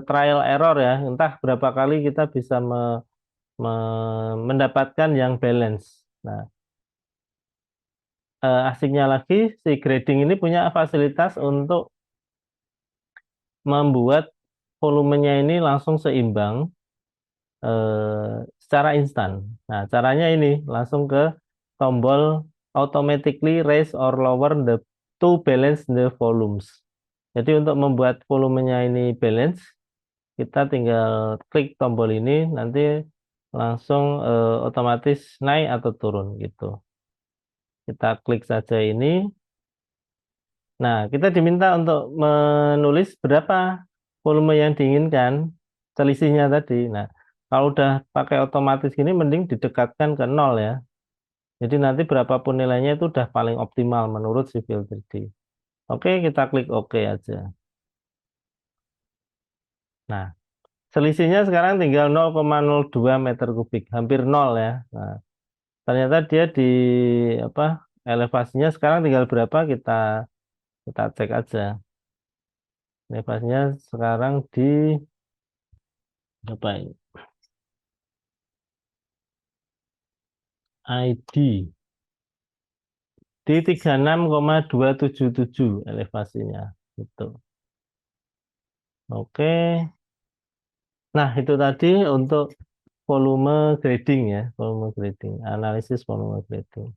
trial error ya. Entah berapa kali kita bisa mendapatkan yang balance. Nah, asiknya lagi si grading ini punya fasilitas untuk membuat volumenya ini langsung seimbang secara instan. Nah, caranya ini langsung ke tombol automatically raise or lower the to balance the volumes. Jadi untuk membuat volumenya ini balance, kita tinggal klik tombol ini, nanti langsung otomatis naik atau turun gitu. Kita klik saja ini. Nah, kita diminta untuk menulis berapa volume yang diinginkan, selisihnya tadi. Nah, kalau udah pakai otomatis gini, mending didekatkan ke 0 ya. Jadi nanti berapapun nilainya itu udah paling optimal menurut Civil 3D. Oke, kita klik OK aja. Nah, selisihnya sekarang tinggal 0,02 meter kubik, hampir 0 ya. Nah, ternyata dia di apa elevasinya sekarang tinggal berapa, kita cek aja. Elevasinya sekarang di apa ini? ID di 36,277 elevasinya gitu. Oke. Nah, itu tadi untuk volume grading ya, volume grading, analisis volume grading.